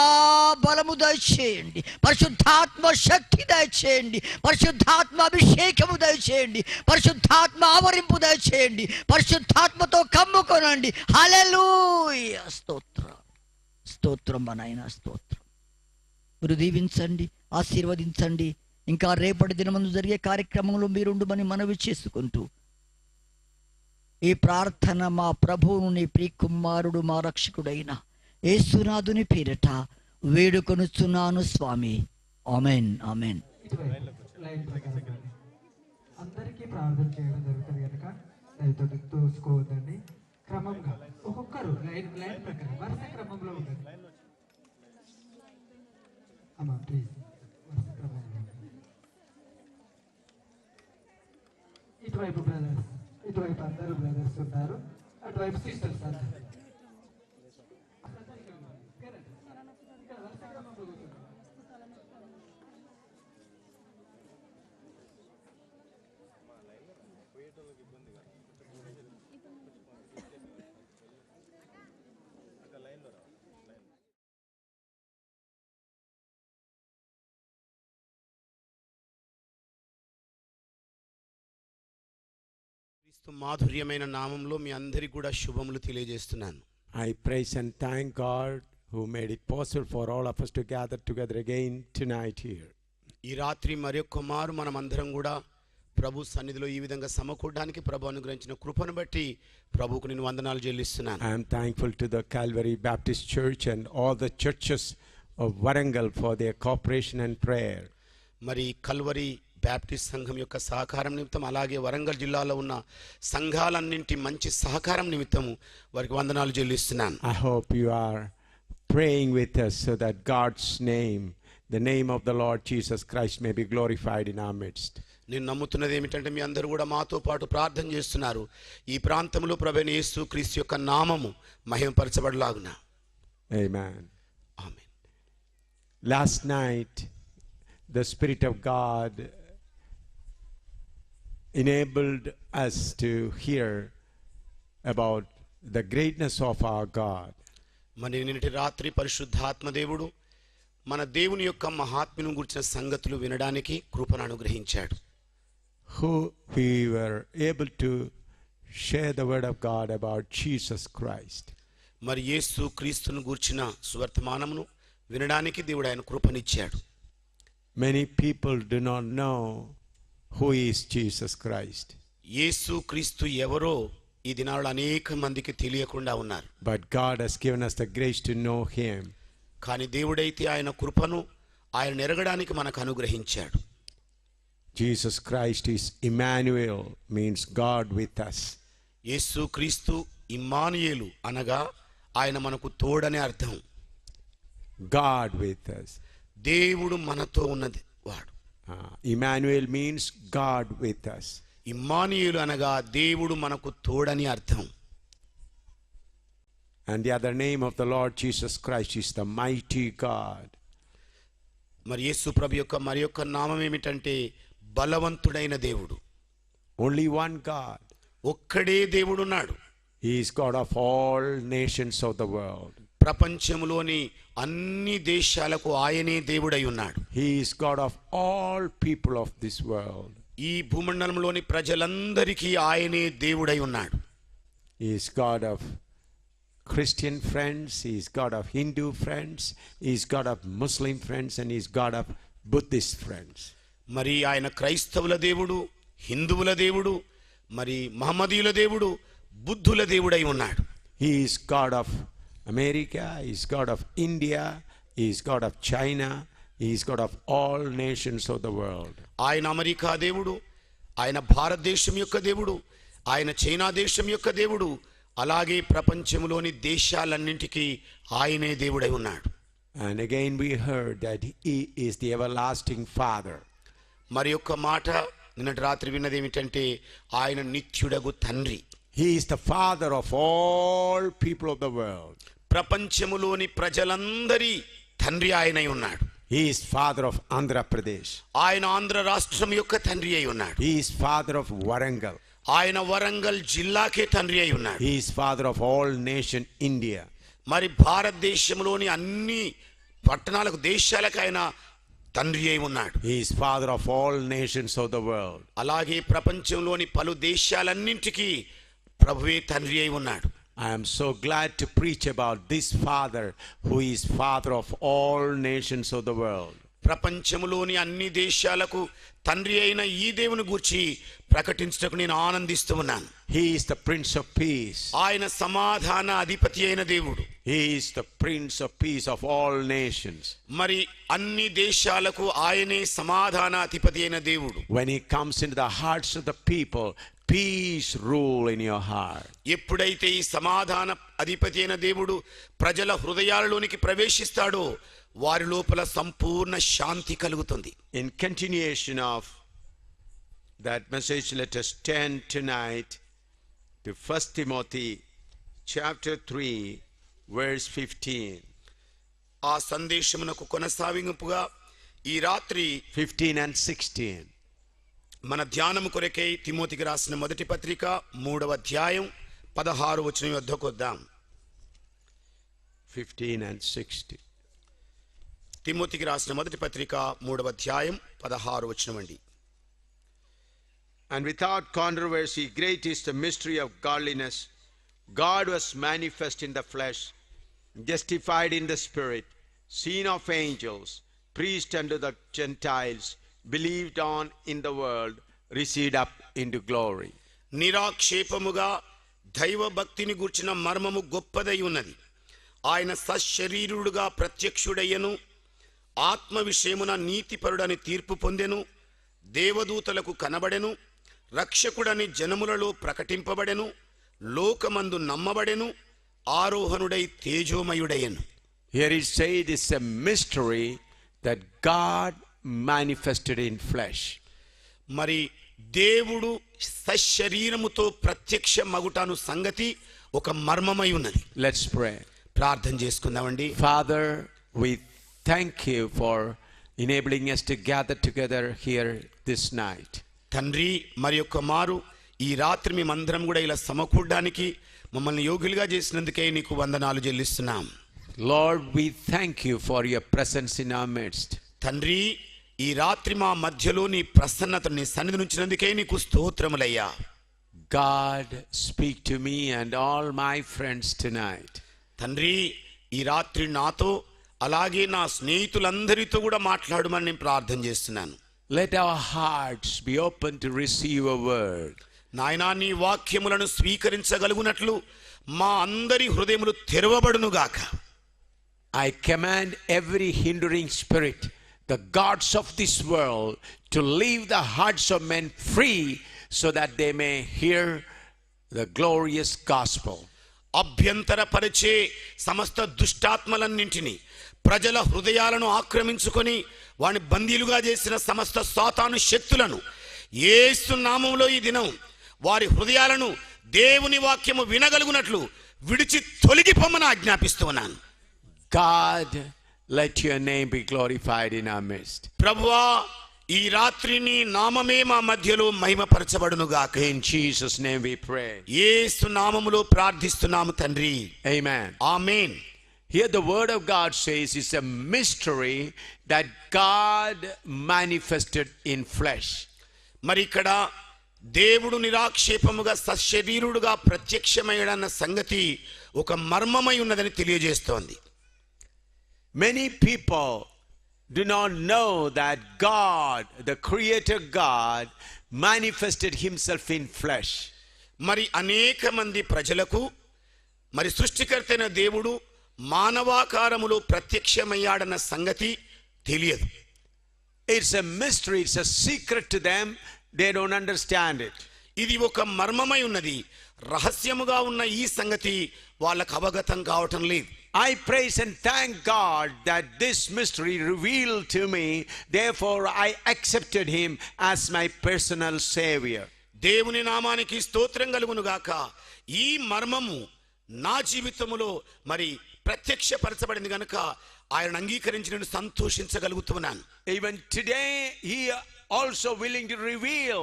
బలము దయచేయండి. పరిశుద్ధాత్మ శక్తి దయచేయండి. పరిశుద్ధాత్మ అభిషేకము దయచేయండి. పరిశుద్ధాత్మ ఆవరింపు దయచేయండి. పరిశుద్ధాత్మతో కమ్ముకొనండి. హల్లెలూయా. స్తోత్రం స్తోత్రం నాయనా, స్తోత్రం. మీరు దీవించండి, ఆశీర్వదించండి. ఇంకా రేపటి దినమందు జరిగే కార్యక్రమంలో మీరుండుమని మనవి చేసుకుంటూ ఈ ప్రార్థన మా ప్రభువును, నీ ప్రియకుమారుడు, మా రక్షకుడైన యేసునాథుని పేరట వేడుకొనుచున్నాను స్వామి. Amen amen. అందరికీ ప్రార్థన చేయడం జరుగుతుంది కనుక దయతో తోసుకోవద్దండి. క్రమంగా ఒక్కొక్కరు లైన్ ప్రకారం వరుస క్రమంలో ఉండండి. అమ్మా ప్లీజ్ వరుస క్రమంలో. ఇటువైపు బ్రదర్స్, ఇటువైపు అందరూ బ్రదర్స్ ఉన్నారు, అటువైపు సిస్టర్స్ అందరు. క్రీస్తు మాధుర్యమైన నామంలో మీ అందరికీ కూడా శుభములు తెలియజేస్తున్నాను. I praise and thank God who made it possible for all of us to gather together again tonight here. ఈ రాత్రి మరొక మారు మనం అందరం కూడా ప్రభు సన్నిధిలో ఈ విధంగా సమకూడడానికి ప్రభు అనుగ్రహించిన కృపను బట్టి ప్రభువుకు నేను వందనాలు చెల్లిస్తున్నాను. I am thankful to the Calvary Baptist Church and all the churches of Warangal for their cooperation and prayer. మరి కల్వరి బ్యాప్టిస్ట్ సంఘం యొక్క సహకారం నిమిత్తం, అలాగే వరంగల్ జిల్లాలో ఉన్న సంఘాలన్నింటి మంచి సహకారం నిమిత్తము వారికి వందనాలు చెల్లిస్తున్నాను. I hope you are praying with us so that God's name, the name of the Lord Jesus Christ, may be glorified in our midst. నేను నమ్ముతున్నది ఏమిటంటే మీ అందరూ కూడా మాతో పాటు ప్రార్థన చేస్తున్నారు. ఈ ప్రాంతంలో ప్రభువైన యేసు క్రీస్తు యొక్క నామము మహిమపరచబడలాగున. Amen. Amen. Last night the Spirit of God enabled us to hear about the greatness of our God. మరి నిన్నటి రాత్రి పరిశుద్ధాత్మ దేవుడు మన దేవుని యొక్క మహాత్మ్యను గురించిన సంగతులు వినడానికి కృపను అనుగ్రహించాడు. Who we were able to share the word of God about Jesus Christ. మరి యేసు క్రీస్తును గూర్చిన సువర్తమానమును వినడానికి దేవుడు ఆయన కృపనిచ్చాడు. Many people do not know who is Jesus Christ. యేసు క్రీస్తు ఎవరో ఈ దినాల్లో అనేక మందికి తెలియకుండా ఉన్నారు. But God has given us the grace to know him. కానీ దేవుడైతే ఆయన కృపను ఆయన ఎరగడానికి మనకు అనుగ్రహించాడు. Jesus Christ is Emmanuel, means God with us. యేసు క్రీస్తు ఇమ్మానుయేలు అనగా ఆయన మనకు తోడని అర్థం. God with us. దేవుడు మనతో ఉన్నది వాడు. Emmanuel means God with us. Immanuel అనగా దేవుడు మనకు తోడని అర్థం. And the other name of the Lord Jesus Christ is the mighty God. మరి యేసు ప్రభు యొక్క మరి యొక్క నామం ఏమిటంటే బలవంతుడైన దేవుడు. Only one God. ఒక్కడే దేవుడున్నాడు. He is God of all nations of the world. ప్రపంచంలోని అన్ని దేశాలకు ఆయనే దేవుడై ఉన్నాడు. He is God of all people of this world. ఈ భూమండలంలోని ప్రజలందరికీ ఆయనే దేవుడై ఉన్నాడు. He is God of Christian friends, He is God of Hindu friends, He is God of Muslim friends, and He is God of Buddhist friends. మరి ఆయన క్రైస్తవుల దేవుడు, హిందువుల దేవుడు, మరి మహమ్మదీయుల దేవుడు, బుద్ధుల దేవుడై ఉన్నాడు. He is God of America, He is God of India, He is God of China, He is God of all nations of the world. ఆయన అమెరికా దేవుడు, ఆయన భారతదేశం యొక్క దేవుడు, ఆయన చైనా దేశం యొక్క దేవుడు, అలాగే ప్రపంచంలోని దేశాలన్నింటికీ ఆయనే దేవుడై ఉన్నాడు. And again we heard that He is the everlasting Father. మరి యొక్క మాట నిన్నటి రాత్రి విన్నది ఏమిటంటే ఆయన నిత్యుడగు తండ్రి. He is the Father of all people of the world. ప్రపంచములోని ప్రజలందరి తండ్రి ఆయనై ఉన్నాడు. He is Father of Andhra Pradesh. ఆయన ఆంధ్ర రాష్ట్రం యొక్క తండ్రి అయి ఉన్నాడు. He is Father of Warangal. ఆయన వరంగల్ జిల్లాకే తండ్రి అయి ఉన్నాడు. He is Father of all nation India. మరి భారతదేశంలోని అన్ని పట్టణాలకు దేశాలకు ఆయన తండ్రి అయి ఉన్నాడు. He is Father of all nations of the world. అలాగే ప్రపంచంలోని పలు దేశాలన్నింటికీ ప్రభువే తండ్రి అయి ఉన్నాడు. I am so glad to preach about this Father who is Father of all nations of the world. ప్రపంచంలోని అన్ని దేశాలకు తండ్రి అయిన ఈ దేవుని గూర్చి ప్రకటించడానికి నేను ఆనందిస్తూ ఉన్నాను. He is the Prince of Peace. ఆయన సమాధాన అధిపతి అయిన దేవుడు. He is the Prince of Peace of all nations. మరి అన్ని దేశాలకు ఆయనే సమాధాన అధిపతి అయిన దేవుడు. When He comes into the hearts of the people, peace rule in your heart. ఎప్పుడైతే ఈ సమాధాన అధిపతి అయిన దేవుడు ప్రజల హృదయాలలోనికి ప్రవేశిస్తాడో వారి లోపల సంపూర్ణ శాంతి కలుగుతుంది. In continuation of that message, let us turn tonight to 1 Timothy chapter 3 verse 15. ఆ సందేశమునకు కొనసాగింపుగా ఈ రాత్రి 15 and 16. మన ధ్యానము కొరకై తిమోతికి రాసిన మొదటి పత్రిక 3వ అధ్యాయం 16వ వచనం వద్దకు వద్దాం. 15 and 16. తిమోతికి రాసిన మొదటి పత్రిక 3వ అధ్యాయం 16వ వచనం అండి. And without controversy, great is the mystery of godliness. God was manifest in the flesh, justified in the spirit, seen of angels, preached unto the Gentiles, believed on in the world, received up into glory. నిరాక్షేపముగా దైవ భక్తిని గూర్చిన మర్మము గొప్పదై ఉన్నది. ఆయన సశరీరుడుగా ప్రత్యక్షుడయ్యను, ఆత్మ విషయమున నీతిపరుడని తీర్పు పొందెను, దేవదూతలకు కనబడెను, రక్షకుడని జనములలో ప్రకటింపబడెను, లోకమందు నమ్మబడెను, ఆరోహణుడై తేజోమయుడయ్యను. Here it says it's a mystery that God manifested in flesh. మరి దేవుడు సశరీరముతో ప్రత్యక్ష మగుటాను సంగతి ఒక మర్మమై ఉన్నది. Let's pray. ప్రార్థన చేసుకుందామండి. Father, we thank you for enabling us to gather together here this night. తండ్రి, మరి యొక్క మారు ఈ రాత్రి మేమందరం కూడా ఇలా సమకూడడానికి మమ్మల్ని యోగ్యులుగా చేసినందుకే నీకు వందనాలు చెల్లిస్తున్నాం. Lord, we thank you for your presence in our midst. తండ్రి, ఈ రాత్రి మా మధ్యలో నీ ప్రసన్నత, నీ సన్నిధి నుంచినందుకే నీకు స్తోత్రములయ్యా. God, speak to me and all my friends tonight. తండ్రి, ఈ రాత్రి నాతో అలాగే నా స్నేహితులందరితో కూడా మాట్లాడమని నేను ప్రార్థన చేస్తున్నాను. Let our hearts be open to receive a word. నాయనా, నీ వాక్యములను స్వీకరించగలుగునట్లు మా అందరి హృదయములు తెరవబడునుగాక. I command every hindering spirit, the gods of this world, to leave the hearts of men free so that they may hear the glorious gospel. అభ్యంతరపరిచే సమస్త దుష్టాత్మలన్నింటినీ, ప్రజల హృదయాలను ఆక్రమించుకొని వాని బందీలుగా చేసిన సమస్త సాతాను శక్తులను యేసు నామములో ఈ దినం వారి హృదయాలను దేవుని వాక్యము వినగలుగునట్లు విడిచి తొలగిపోమని ఆజ్ఞాపిస్తూ ఉన్నాను. God, let your name be glorified in our midst. ప్రభువా, ఈ రాత్రి నీ నామమే మా మధ్యలో మహిమపరచబడును గాక. In Jesus' name we pray. యేసు నామములో ప్రార్థిస్తున్నాము తండ్రి. Amen. Amen. Here the word of God says it's a mystery that God manifested in flesh. మరి ఇక్కడ దేవుడు నిరాక్షేపముగా సశరీరుడుగా ప్రత్యక్షమయ్యాడన్న సంగతి ఒక మర్మమై ఉన్నదని తెలియజేస్తోంది. Many people do not know that God, the creator God, manifested himself in flesh. మరి అనేక మంది ప్రజలకు మరి సృష్టికర్త అయిన దేవుడు మానవాకారములో ప్రత్యక్షమయ్యాడన్న సంగతి తెలియదు. It's a mystery, it's a secret to them. They don't understand it. ఇది ఒక మర్మమై ఉన్నది, రహస్యముగా ఉన్న ఈ సంగతి వాళ్ళకు అవగతం కావటం లేదు. I praise and thank God that this mystery revealed to me. Therefore, I accepted him as my personal savior. దేవుని నామానికి స్తోత్రం కలుగును గాక. ఈ మర్మము నా జీవితములో మరి ప్రత్యక్షపరచబడింది గనుక ఆయన అంగీకరించి నేను సంతోషించగలుగుతున్నాను. Even today, he also willing to reveal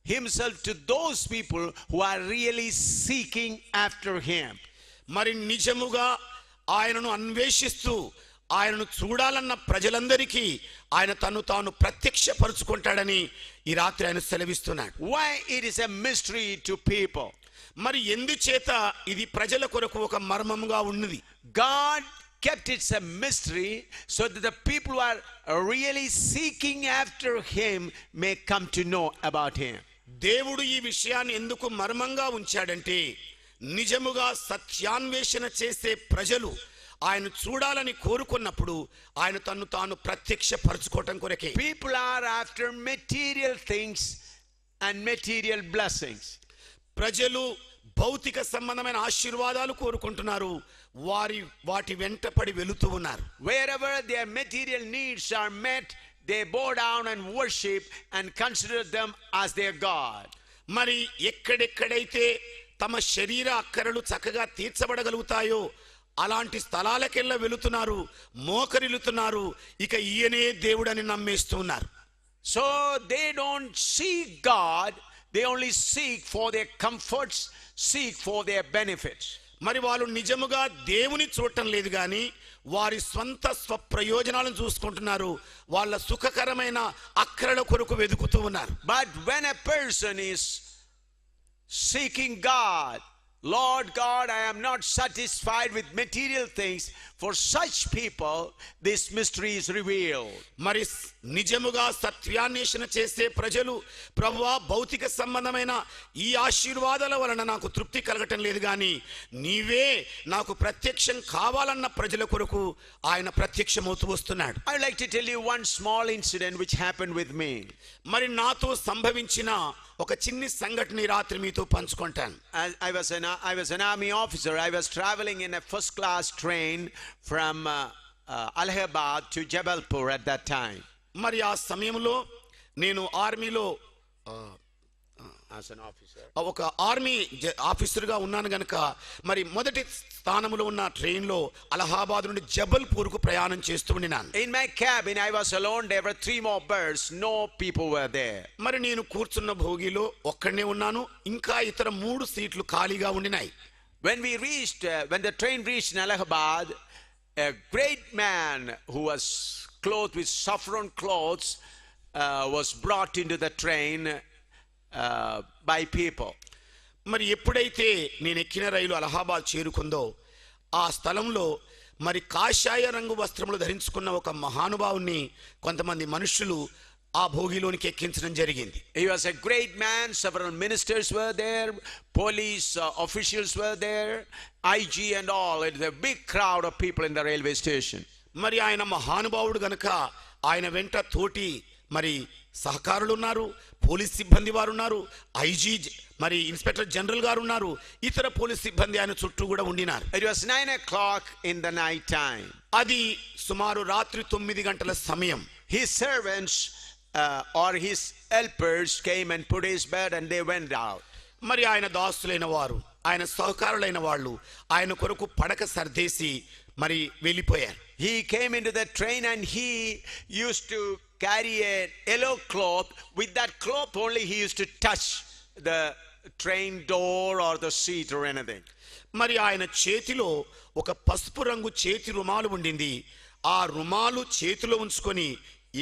himself to those people who are really seeking after him. మరి నిజముగా ఆయనను అన్వేషిస్తూ ఆయనను చూడాలన్న ప్రజలందరికీ ఆయన తను తాను ప్రత్యక్షపరుచుకుంటాడని ఈ రాత్రి ఆయన సెలవిస్తున్నాడు. Why it is a mystery to people? మరి ఎందుచేత ఇది ప్రజల కొరకు ఒక మర్మముగా ఉన్నది? God kept it a mystery so that the people who are really seeking after him may come to know about him. దేవుడు ఈ విషయాన్ని ఎందుకు మర్మంగా ఉంచాడంటే నిజముగా సత్యాన్వేషణ చేసే ప్రజలు ఆయన చూడాలని కోరుకున్నప్పుడు ఆయన తన్ను తాను ప్రత్యక్షపరచుకోవటం కొరకే. People are after material things and material blessings. ప్రజలు భౌతిక సంబంధమైన ఆశీర్వాదాలు కోరుకుంటున్నారు, వాటి వెంటపడి వెళుతూ ఉన్నారు. Wherever their material needs are met, they bow down and worship and consider them as their God. మరి ఎక్కడెక్కడైతే తమ శరీర అక్కరలు చక్కగా తీర్చబడగలుగుతాయో అలాంటి స్థలాలకెళ్ళ వెళుతున్నారు, మోకరిల్లుతున్నారు, ఇక ఈయనే దేవుడని నమ్మేస్తున్నారు. So they don't seek God, they only seek for their comforts, seek for their benefits. మరి వాళ్ళు నిజముగా దేవుని చూడటం లేదు కానీ వారి స్వంత స్వప్రయోజనాలను చూసుకుంటున్నారు, వాళ్ళ సుఖకరమైన అక్కరల కొరకు వెతుకుతూ ఉన్నారు. But when a person is seeking God, Lord God, I am not satisfied with material things, for such people this mystery is revealed. మరి నిజముగా సత్యాన్వేషణ చేసే ప్రజలు, ప్రభువా భౌతిక సంబంధమైన ఈ ఆశీర్వాదాల వలన నాకు తృప్తి కలగటం లేదు కానీ నీవే నాకు ప్రత్యక్షం కావాలన్న ప్రజల కొరకు ఆయన ప్రత్యక్షమవుతూ వస్తున్నాడు. I would like to tell you one small incident which happened with me. మరి నాతో సంభవించిన ఒక చిన్ని సంఘటన ఈ రాత్రి మీతో పంచుకుంటాను. I was an army officer. I was traveling in a first class train from Allahabad to Jabalpur at that time. మరి ఆ సమయంలో నేను ఆర్మీలో As an officer. ఒక ఆర్మీ ఆఫీసర్గా ఉన్నాను గనుక మరి మొదటి స్థానంలో ఉన్న ట్రైన్లో అలహాబాద్ నుండి జబల్పూర్కు ప్రయాణం చేస్తూ ఉన్నాను. In my cabin I was alone. There were 3 more berths. No people were there. మరి నేను కూర్చున్న భోగిలో ఒక్కడే ఉన్నాను, ఇంకా ఇతర 3 సీట్లు ఖాళీగా ఉండినాయి. When the train reached Allahabad, a great man who was clothed with saffron clothes was brought into the train by people. మరి ఎప్పుడైతే నేను ఎక్కిన రైలు అలహాబాద్ చేరుకుందో ఆ స్థలంలో మరి కాషాయ రంగు వస్త్రములు ధరించుకున్న ఒక మహానుభావుని కొంతమంది మనుషులు ఆ భోగిలోనికి ఎక్కించడం జరిగింది. He was a great man. Several ministers were there, police officials were there, IG and all. It was a big crowd of people in the railway station. మరి ఆయన మహానుభావుడు గనుక ఆయన వెంట తోటి మరి సహకారులు ఉన్నారు, పోలీస్ సిబ్బంది వారు ఉన్నారు, ఐజీ మరి ఇన్స్పెక్టర్ జనరల్ గారు ఉన్నారు, ఇతర పోలీస్ సిబ్బంది ఆయన చుట్టూ కూడా ఉండినారు. It was 9 o'clock in the night time. అది సుమారు రాత్రి 9 గంటల సమయం. His servants or his helpers came and put his bed and they went out. మరి ఆయన దాసులైన వారు, ఆయన సహకారులైన వాళ్ళు ఆయన కొరకు పడక సర్దేసి మరి వెళ్ళిపోయారు. He came into the train and he used to carry a yellow cloth. With that cloth only he used to touch the train door or the seat or anything. మరి ఆయన చేతిలో ఒక పసుపు రంగు చేతి రుమాలు ఉండింది. ఆ రుమాలు చేతిలో ఉంచుకొని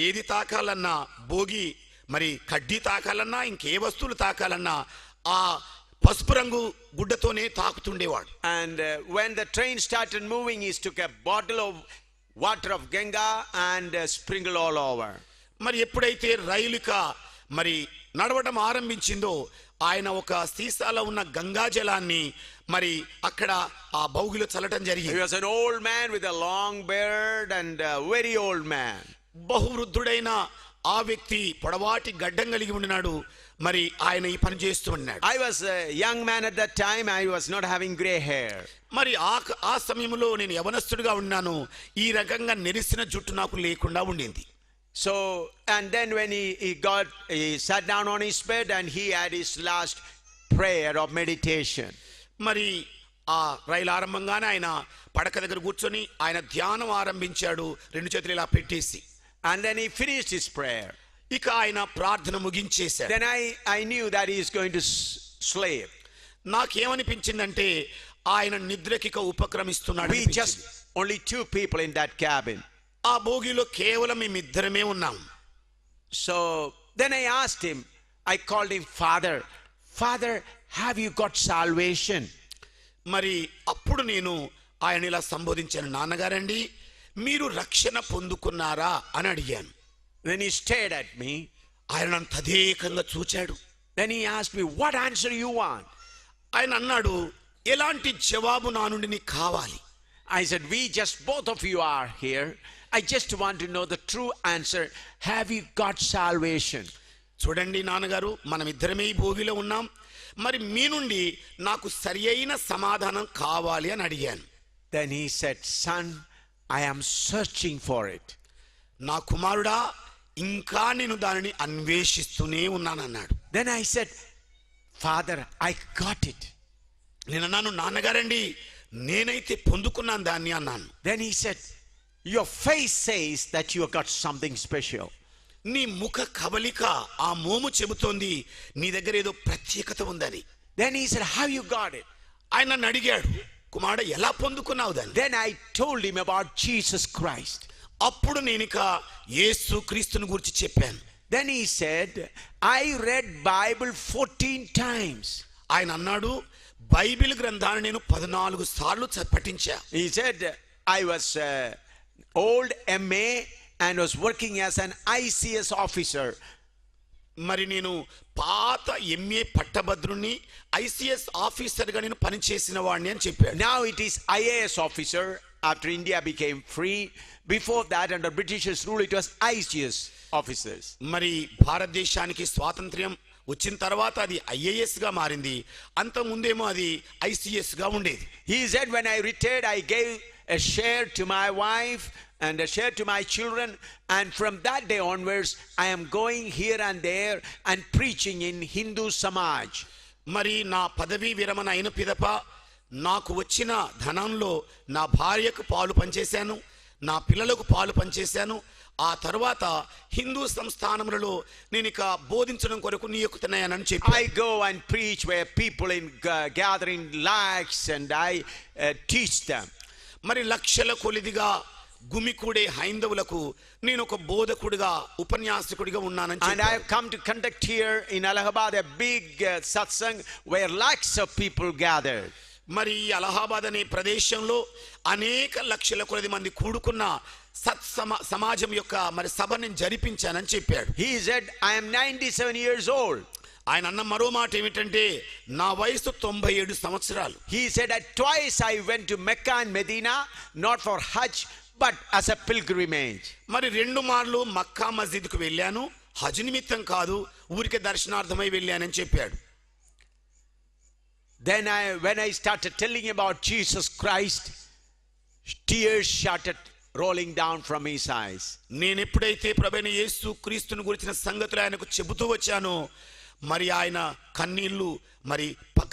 ఏది తాకాలన్నా, భోగి మరి కడ్డీ తాకాలన్నా, ఇంకే వస్తువులు తాకాలన్నా ఆ పసుపు రంగు గుడ్డతోనే తాకుతుండేవాడు. And when the train started moving, he took a bottle of water of Ganga and sprinkled all over. మరి ఎప్పుడైతే రైలుక మరి నడవడం ఆరంభించిందో ఆయన ఒక సీసాలో ఉన్న గంగా జలాన్ని మరి అక్కడ ఆ బౌగిలో చల్లటం He జరిగింది. was an old man with a long beard and a very old man. బహువృద్ధుడైన ఆ వ్యక్తి పొడవాటి గడ్డం కలిగి ఉన్నాడు. మరి ఆయన ఈ పని చేస్తూ ఉన్నాడు. I was a young man at that time. I was not having gray hair. మరి ఆ సమయంలో నేను యవనస్తుడిగా ఉన్నాను. ఈ రకంగా నెరిసిన జుట్టు నాకు లేకుండా ఉండింది. So, and then when he sat down on his bed and he had his last prayer of meditation. మరి ఆ రైలు ఆరంభంగానే ఆయన పడక దగ్గర కూర్చొని ఆయన ధ్యానం ఆరంభించాడు, రెండు చేతులు ఇలా పెట్టేసి. And then he finished his prayer. ఇక ఆయన ప్రార్థన ముగించేశాడు. Then I knew that he is going to sleep. నాకేమనిపించిందంటే ఆయన నిద్రకిక ఉపక్రమిస్తున్నాడు. We just only 2 people in that cabin. ఆ బోగిలో కేవలం మేమిద్దరమే ఉన్నాం. So then I asked him, I called him Father. Father, have you got salvation? మరి అప్పుడు నేను ఆయన ఇలా సంబోధించాను, నాన్నగారండి మీరు రక్షణ పొందుకున్నారా అని అడిగాను. Then he stared at me. ఆయన నన్ను తదేకంగా చూచాడు. Then he asked me, what answer you want? ఆయన అన్నాడు, ఎలాంటి జవాబు నా నుండి నీకు కావాలి? I said, both of you are here. I just want to know the true answer. Have you got salvation? చూడండి నాన్నగారు, మనం ఇద్దరమే ఈ భోగిలో ఉన్నాం. మరి మీ నుండి నాకు సరి అయిన సమాధానం కావాలి అని అడిగాను. Then he said, son, I am searching for it. నా కుమారుడా, ఇంకా నేను దానిని అన్వేషిస్తూనే ఉన్నానన్నాడు. Then I said, Father, I got it. నేను అన్నాను, నాన్నగారండి నేనైతే పొందుకున్నాను దాన్ని అన్నాను. Then he said, your face says that you have got something special. నీ ముఖ కవలిక ఆ మోము చెబుతోంది నీ దగ్గర ఏదో ప్రత్యేకత ఉందని. Then he said, how you got it? ఆయన నన్ను అడిగాడు, కుమారుడు ఎలా పొందుకున్నావు దాన్ని? Then I told him about Jesus Christ. అప్పుడు నేను ఇక యేసు క్రీస్తుని గురించి చెప్పాను. Then he said, I read Bible 14 times. ఆయన అన్నాడు, బైబిల్ గ్రంథాన్ని నేను 14 సార్లు పఠించా. He said, I was old MA and was working as an ICS officer. మరి నేను పాత ఎంఏ పట్టభద్రుని ఐసిఎస్ ఆఫీసర్గా నేను పనిచేసిన వాడిని అని చెప్పాడు. Now it is IAS officer after India became free. Before that, under Britishers rule, it was ICS officers. మరి భారతదేశానికి స్వాతంత్ర్యం వచ్చిన తర్వాత అది ఐఏఎస్ గా మారింది. అంత ముందేమో అది ఐసిఎస్ గా ఉండేది. He said, when I retired, I gave a share to my wife and a share to my children, and from that day onwards I am going here and there and preaching in Hindu Samaj. మరి నా పదవీ విరమణ అయిన పిదప నాకు వచ్చిన ధనంలో నా భార్యకు పాలు పంచేశాను, నా పిల్లలకు పాలు పంచేశాను. ఆ తర్వాత హిందూ సంస్థానములలో నేను ఇక బోధించడం కొరకు నియుక్తనయ్యానని చెప్పి I go and preach where people in gathering lakhs and I teach them. మరి లక్షల కొలిదిగా గుమికూడే హైందవులకు నేను ఒక బోధకుడిగా ఉపన్యాసకుడిగా ఉన్నానని And I have come to conduct here in Allahabad a big satsang where lakhs of people gathered. మరి ఈ అలహాబాద్ అనే ప్రదేశంలో అనేక లక్షల కొలది మంది కూడుకున్న సమాజం యొక్క మరి సభ నేను జరిపించానని చెప్పాడు. He said, I am 97 years old. ఆయన అన్న మరో మాట ఏమిటంటే నా వయసు 97 సంవత్సరాలు. He said that twice I went to Mecca and Medina, not for Hajj but as a pilgrimage. మరి 2 మార్లు మక్కా మస్జిద్కు వెళ్ళాను, హజ్ నిమిత్తం కాదు, ఊరికే దర్శనార్థమై వెళ్ళానని చెప్పాడు. Then when I started telling about Jesus Christ, tears started rolling down from his eyes. నేను ఎప్పుడైతే ప్రభువైన యేసు క్రీస్తుని గురించిన సంగతులు ఆయనకు చెబుతూ వచ్చానో, మరి ఆయన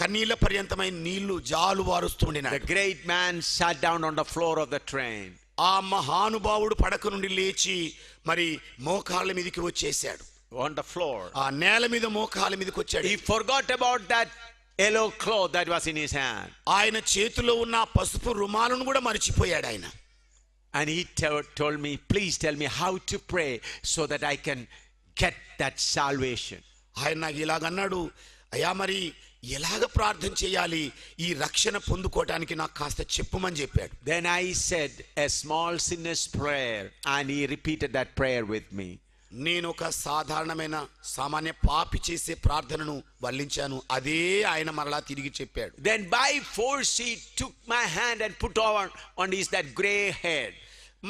కన్నీళ్ల పర్యంతమైన నీళ్లు జాలువారుస్తుండినాడు. The great man sat down on the floor of the train. ఆ మహానుభావుడు పడక నుండి లేచి మరి మోకాళ్ళ మీదకి వచ్చేసాడు. On the floor. ఆ నేల మీద మోకాళ్ళ మీదకి వచ్చాడు. He forgot about that yellow cloth that was in his hand. ఆయన చేతిలో ఉన్న పసుపు రుమాలను కూడా మర్చిపోయాడు ఆయన. And he told me, please tell me how to pray so that I can get that salvation. ఆయన నాకు ఇలాగన్నాడు, అయ్యా మరి ఎలాగ ప్రార్థన చేయాలి ఈ రక్షణ పొందుకోవడానికి నాకు కాస్త చెప్పుమని చెప్పాడు. Then I said a small sinner's prayer and he repeated that prayer with me. నేను ఒక సాధారణమైన సామాన్య పాపి చేసే ప్రార్థనను వల్లించాను, అదే ఆయన మరలా తిరిగి చెప్పాడు. Then by force he took my hand and put on his that gray head.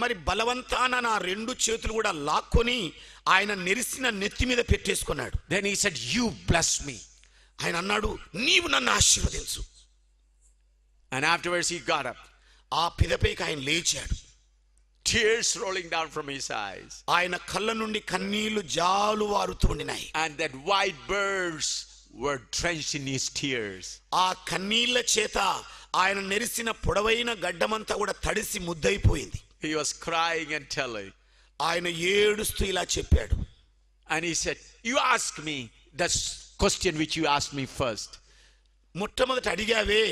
మరి బలవంతాన నా రెండు చేతులు కూడా లాక్కొని ఆయన నెరిసిన నెత్తి మీద పెట్టేసుకున్నాడు. Then he said, you bless me. ఆయన అన్నాడు, నీవు నన్ను ఆశీర్వదించు. And afterwards he got up. ఆ పిదపైకి ఆయన లేచాడు. Tears rolling down from his eyes. ఆయన కళ్ళ నుండి కన్నీళ్లు జాలువారుతుండినాయి. And that white birds were drenched in his tears. ఆ కన్నీళ్ల చేత ఆయన నెరిసిన పొడవైన గడ్డమంతా కూడా తడిసి ముద్దైపోయింది. He was crying and telling. ఆయన ఏడుస్తూ ఇలా చెప్పాడు. And he said, you ask me the question which you asked me first. మొట్టమొదట అడిగావే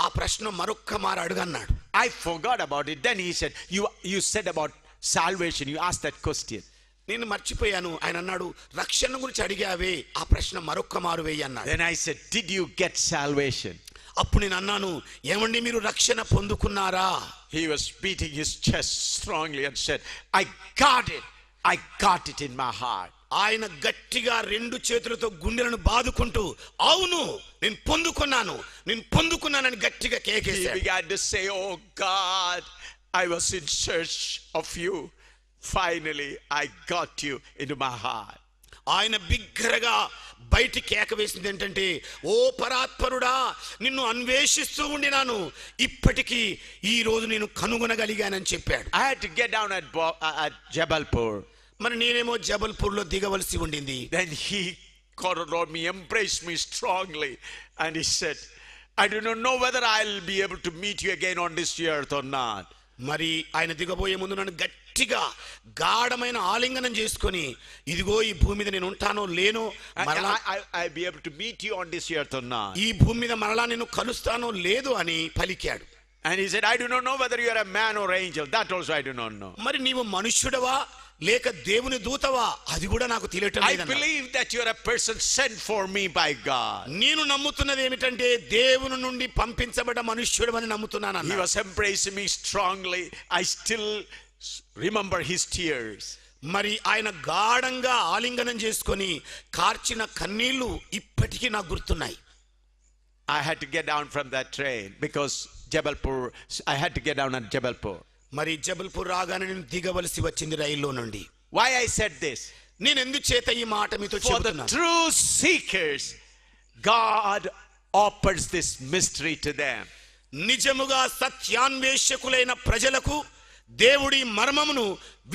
ఆ ప్రశ్న మరొక్క మారు అడుగన్నాడు. I forgot about it. Then he said, you said about salvation. You asked that question. నేను మర్చిపోయాను. ఆయన అన్నాడు, రక్షణ గురించి అడిగావే ఆ ప్రశ్న మరొక్క మారు వేయి అన్నాడు. Then I said, did you get salvation? అప్పుడు నేను అన్నాను, ఏమండి మీరు రక్షణ పొందుకున్నారా? He was beating his chest strongly and said, I got it. I got it in my heart. ఆయన గట్టిగా రెండు చేతులతో గుండెలను బాదుకుంటూ, అవును నేను పొందుకున్నానని గట్టిగా He కేకేశాడు. began to say, oh God, I was in search of you. Finally, I got you into my heart. ఆయన బిగ్గరగా బయటి కేక వేసింది ఏంటంటే, ఓ పరాత్పరుడా, నిన్ను అన్వేషిస్తూ ఉండినాను, ఇప్పటికీ ఈ రోజు నేను కనుగొనగలిగానని చెప్పాడు. I had to get down at Jabalpur. మరి నేనేమో జబల్పూర్ లో దిగవలసి ఉండింది. Then he cornered me, embraced me strongly, and he said, I do not know whether I'll be able to meet you again on this earth or not. మరి ఆయన దిగబోయే ముందు నన్ను గట్టిగా గాఢమైన ఆలింగనం చేసుకొని, ఇదిగో ఈ భూమి మీద నేను ఉంటానో లేనో, మరలా I'll be able to meet you on this earth or not. ఈ భూమి మీద మరలా నేను కలుస్తానో లేదో అని పలికాడు. And he said, I do not know whether you are a man or angel. That also I do not know. మరి నీవు మనుష్యుడవా లేక దేవుని దూతవా అది కూడా నాకు తెలియటం I లేదన్నాడు. believe that you are a person sent for me by God. నేను నమ్ముతున్నది ఏమిటంటే దేవుని నుండి పంపించబడ్డ మనుష్యుడు అని నమ్ముతున్నాను He అన్నాడు. was embracing me strongly. I still remember his tears. మరి ఆయన గాఢంగా ఆలింగనం చేసుకొని కార్చిన కన్నీళ్లు ఇప్పటికీ నాకు గుర్తున్నాయి. I had to get down from that train because I had to get down at Jabalpur. మరి జబల్పూర్ రాగానే నేను దిగవలసి వచ్చింది రైల్లో నుండి. Why I said this? నేను ఎందుచేత ఈ మాట మీతో For the చెబుతున్నాను? true seekers, God opens this mystery to them. నిజముగా సత్యాన్వేషకులైన ప్రజలకు దేవుడి మర్మమును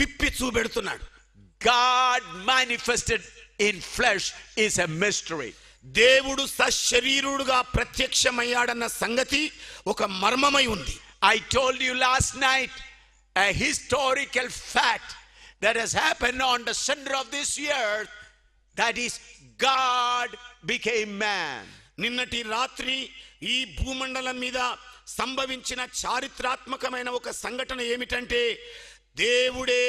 విప్పి చూపెడుతున్నాడు. God manifested in flesh is a mystery. దేవుడు సశరీరుడుగా ప్రత్యక్షమయ్యాడన్న సంగతి ఒక మర్మమై ఉంది. I told you last night a historical fact that has happened on the center of this earth, that is God became man. నిన్నటి రాత్రి ఈ భూమండలం మీద సంభవించిన చారిత్రాత్మకమైన ఒక సంఘటన ఏమిటంటే, దేవుడే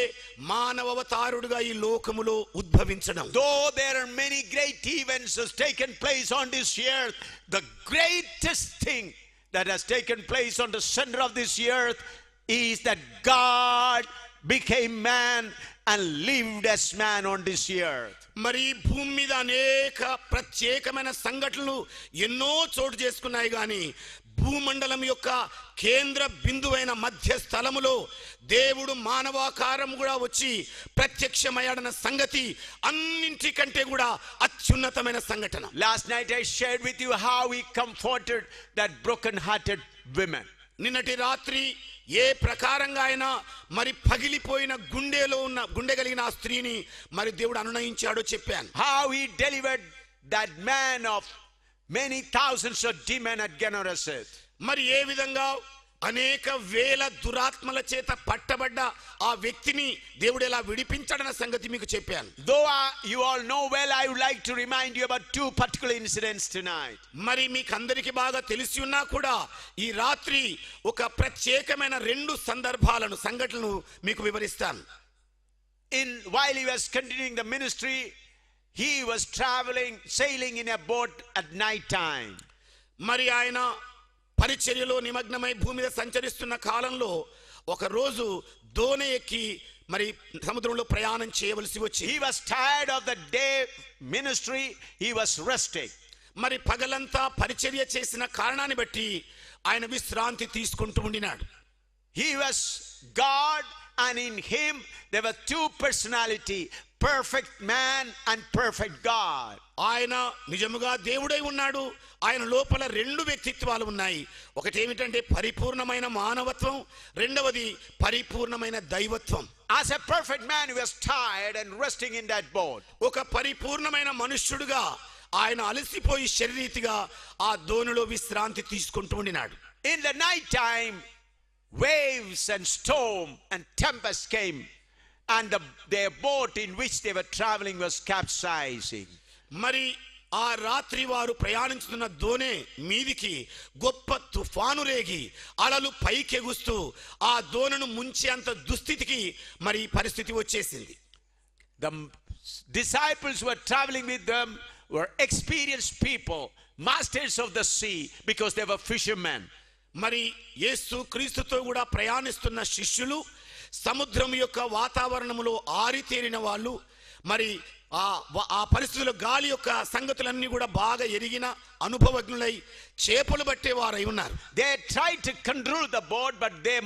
మానవ అవతారుడుగా ఈ లోకములో ఉద్భవించడం. Though there are many great events has taken place on this earth, the greatest thing that has taken place on the center of this earth is that God became man and lived as man on this earth. మరి భూమి మీద అనేక ప్రత్యేకమైన సంఘటనలు ఎన్నో చోటు చేసుకున్నాయి, కానీ భూమండలం యొక్క కేంద్ర బిందువైన మధ్య స్థలములో దేవుడు మానవాకారం కూడా వచ్చి ప్రత్యక్షమయ్యాడన్న సంగతి అన్నింటికంటే కూడా అత్యున్నతమైన సంఘటన. Last night I shared with you how he comforted that broken-hearted woman. నిన్నటి రాత్రి ఏ ప్రకారంగా అయినా మరి పగిలిపోయిన గుండె కలిగిన ఆ స్త్రీని మరి దేవుడు అనునయించాడో చెప్పాను. How he delivered that man of many thousands of demons at Gennesaret. మరి ఏ విధంగా అనేక వేల దురాత్మల చేత పట్టబడ్డ ఆ వ్యక్తిని దేవుడు ఎలా విడిపించాడన్న సంగతి మీకు చెప్పాను. Though you all know well, I would like to remind you about two particular incidents tonight. మరి మీకు అందరికీ బాగా తెలిసి ఉన్నా కూడా ఈ రాత్రి ఒక ప్రత్యేకమైన రెండు సంఘటనలను మీకు వివరిస్తాను. While he was continuing the ministry, he was sailing in a boat at night time. మరి ఆయన పరిచర్యలో నిమగ్నమై భూమి మీద సంచరిస్తున్న కాలంలో ఒక రోజు దోణి ఎక్కి మరి సముద్రంలో ప్రయాణం చేయవలసి వచ్చి he was tired of the day ministry, he was resting. మరి పగలంతా పరిచర్య చేసిన కారణాన్ని బట్టి ఆయన విశ్రాంతి తీసుకుంటూ ఉండినాడు. He was God, and in him there were two personality, perfect man and perfect God. ఆయన నిజముగా దేవుడై ఉన్నాడు, ఆయన లోపల రెండు వ్యక్తిత్వాలు ఉన్నాయి. ఒకటి ఏమిటంటే పరిపూర్ణమైన మానవత్వం, రెండవది పరిపూర్ణమైన దైవత్వం. As a perfect man, he was tired and resting in that boat. ఒక పరిపూర్ణమైన మనుష్యుడుగా ఆయన అలసిపోయి శరీరీతిగా ఆ దోణిలో విశ్రాంతి తీసుకుంటూ ఉండినాడు. In the night time, waves and storm and tempest came, and their boat in which they were traveling was capsizing. మరి ఆ రాత్రి వారు ప్రయాణించుతున్న దోణి మీదికి గొప్ప తుఫాను రేగి అలలు పైకెగుస్తూ ఆ దోణిను ముంచే అంత దుస్థితికి మరి పరిస్థితి వచ్చేసింది. The disciples who were traveling with them were experienced people, masters of the sea, because they were fishermen. మరి యేసు క్రీస్తుతో కూడా ప్రయాణిస్తున్న శిష్యులు సముద్రం యొక్క వాతావరణములో ఆరితేరిన వాళ్ళు, మరి ఆ పరిస్థితుల్లో గాలి యొక్క సంగతులన్నీ కూడా బాగా ఎరిగిన అనుభవజ్ఞులై చేపలు పట్టేవారై ఉన్నారు. They tried to control the boat, but they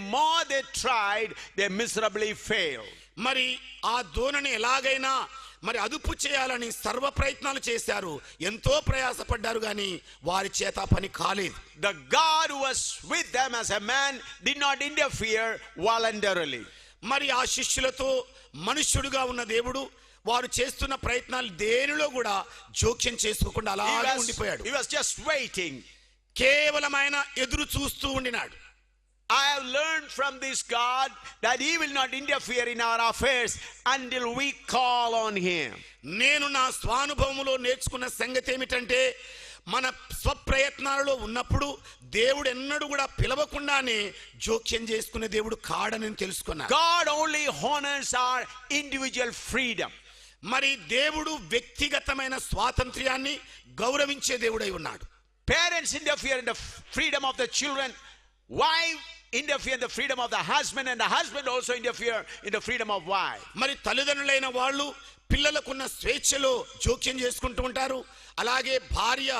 tried, they miserably failed. మరి ఆ దోణిని ఎలాగైనా మరి అదుపు చేయాలని సర్వ ప్రయత్నాలు చేశారు, ఎంతో ప్రయాసపడ్డారు, కానీ వారి చేత పని కాలేదు. The God who was with them as a man did not interfere voluntarily. మరి ఆ శిష్యులతో మనుష్యుడుగా ఉన్న దేవుడు వారు చేస్తున్న ప్రయత్నాలు దేనిలో కూడా జోక్యం చేసుకోకుండా అలాగే ఉండిపోయాడు. He was just waiting. కేవలం ఆయన ఎదురు చూస్తూ ఉండినాడు. I have learned from this God that he will not interfere in our affairs until we call on him. నేను నా స్వానుభవములో నేర్చుకున్న సంగతి ఏమిటంటే, మన స్వప్రయత్నాలలో ఉన్నప్పుడు దేవుడు ఎన్నడూ కూడా పిలవకుండానే జోక్యం చేసుకునే దేవుడు కాడని తెలుసుకున్నా. God only honors our individual freedom. మరి దేవుడు వ్యక్తిగతమైన స్వాతంత్ర్యాన్ని గౌరవించే దేవుడై ఉన్నాడు. Parents interfere in the freedom of the children. Wife interfere in the freedom of the husband, and the husband also interfere in the freedom of wife. మరి తల్లిదండ్రులైన వాళ్ళు పిల్లలకున్న స్వేచ్ఛలో జోక్యం చేసుకుంటూ ఉంటారు. అలాగే భార్య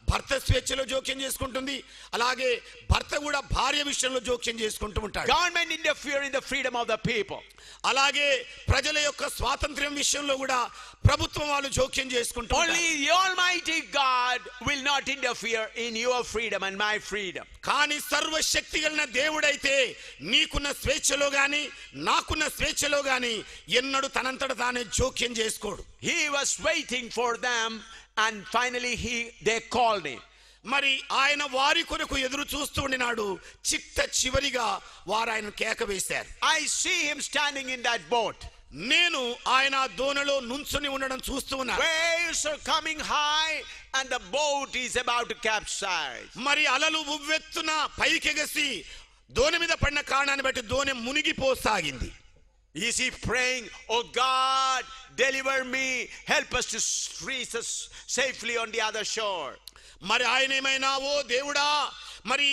భర్త స్వేచ్ఛలో జోక్యం చేసుకుంటుంది. అలాగే భర్త కూడా భార్య విషయంలో జోక్యం చేసుకుంటూ ఉంటాడు. Government interfere in the freedom of the people. అలాగే ప్రజల యొక్క స్వాతంత్ర్యం విషయంలో కూడా ప్రభుత్వం వాళ్ళు జోక్యం చేసుకుంటూ ఉంటారు. Only the Almighty God will not interfere in your freedom and my freedom. కానీ సర్వశక్తి కలిగిన దేవుడైతే నీకున్న స్వేచ్ఛలో గాని నాకున్న స్వేచ్ఛలో గాని ఎన్నడూ తనంతట తానే జోక్యం చేసుకోడు. He was waiting for them, and finally they called him. మరి ఆయన వారి కొరకు ఎదురు చూస్తూ ఉండినాడు. చివరిగా వారు ఆయన కేక వేశారు. I see him standing in that boat. నేను ఆయన దోణిలో నుంచుని ఉండడం చూస్తూ ఉన్నాను. Waves are coming high and the boat is about to capsize. మరి అలలు ఉవ్వెత్తున పైకెగసి దోణి మీద పడిన కారణాన్ని బట్టి దోణి మునిగిపోసాగింది. Is he praying, oh God, deliver me, help us to reach us safely on the other shore? మరి ఆయన ఏమైనా, ఓ దేవుడా, మరి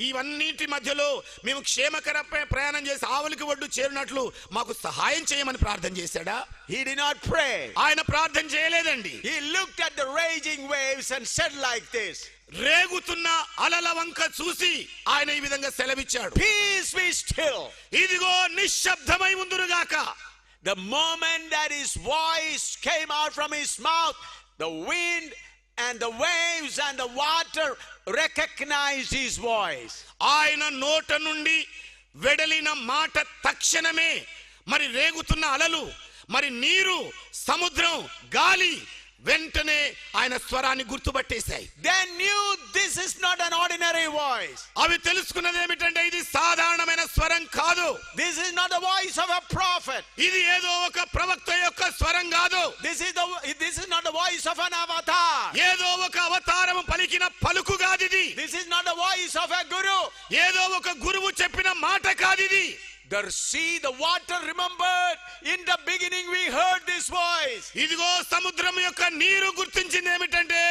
ఇవన్నిటి మధ్యలో మేము క్షేమకర ప్రయాణం చేసి ఆవలికి ఒడ్డు చేరినట్లు మాకు సహాయం చేయమని ప్రార్థన చేశాడా? He did not pray. ఆయన ప్రార్థన చేయలేదండి. He looked at the raging waves and said like this. రేగుతున్న అలల వంక చూసి ఆయన ఈ విధంగా సెలవిచ్చాడు, Peace be still. ఇదిగో నిశ్శబ్దమై ఉందురుగాక. The moment that his voice came out from his mouth, the wind and the waves and the water recognized his voice. ఆయన నోట నుండి వెడలిన మాట తక్షణమే మరి రేగుతున్న అలలు, మరి నీరు, సముద్రం, గాలి వెంటనే ఆయన స్వరాన్ని గుర్తుపట్టేశాయి. They knew this is not an ordinary voice. అవి తెలుసుకున్నది ఏమిటంటే ఇది సాధారణమైన స్వరం కాదు. This is not the voice of a prophet. ఇది ఏదో ఒక ప్రవక్త యొక్క స్వరం కాదు. This is not the voice of an avatar. ఏదో ఒక అవతారము పలికిన పలుకు కాదు ఇది. This is not the voice of a guru. ఏదో ఒక గురువు చెప్పిన మాట కాదు ఇది. The sea, the water remembered, in the beginning we heard this voice. ఇదిగో సముద్రం యొక్క నీరు గుర్తించింది ఏమిటంటే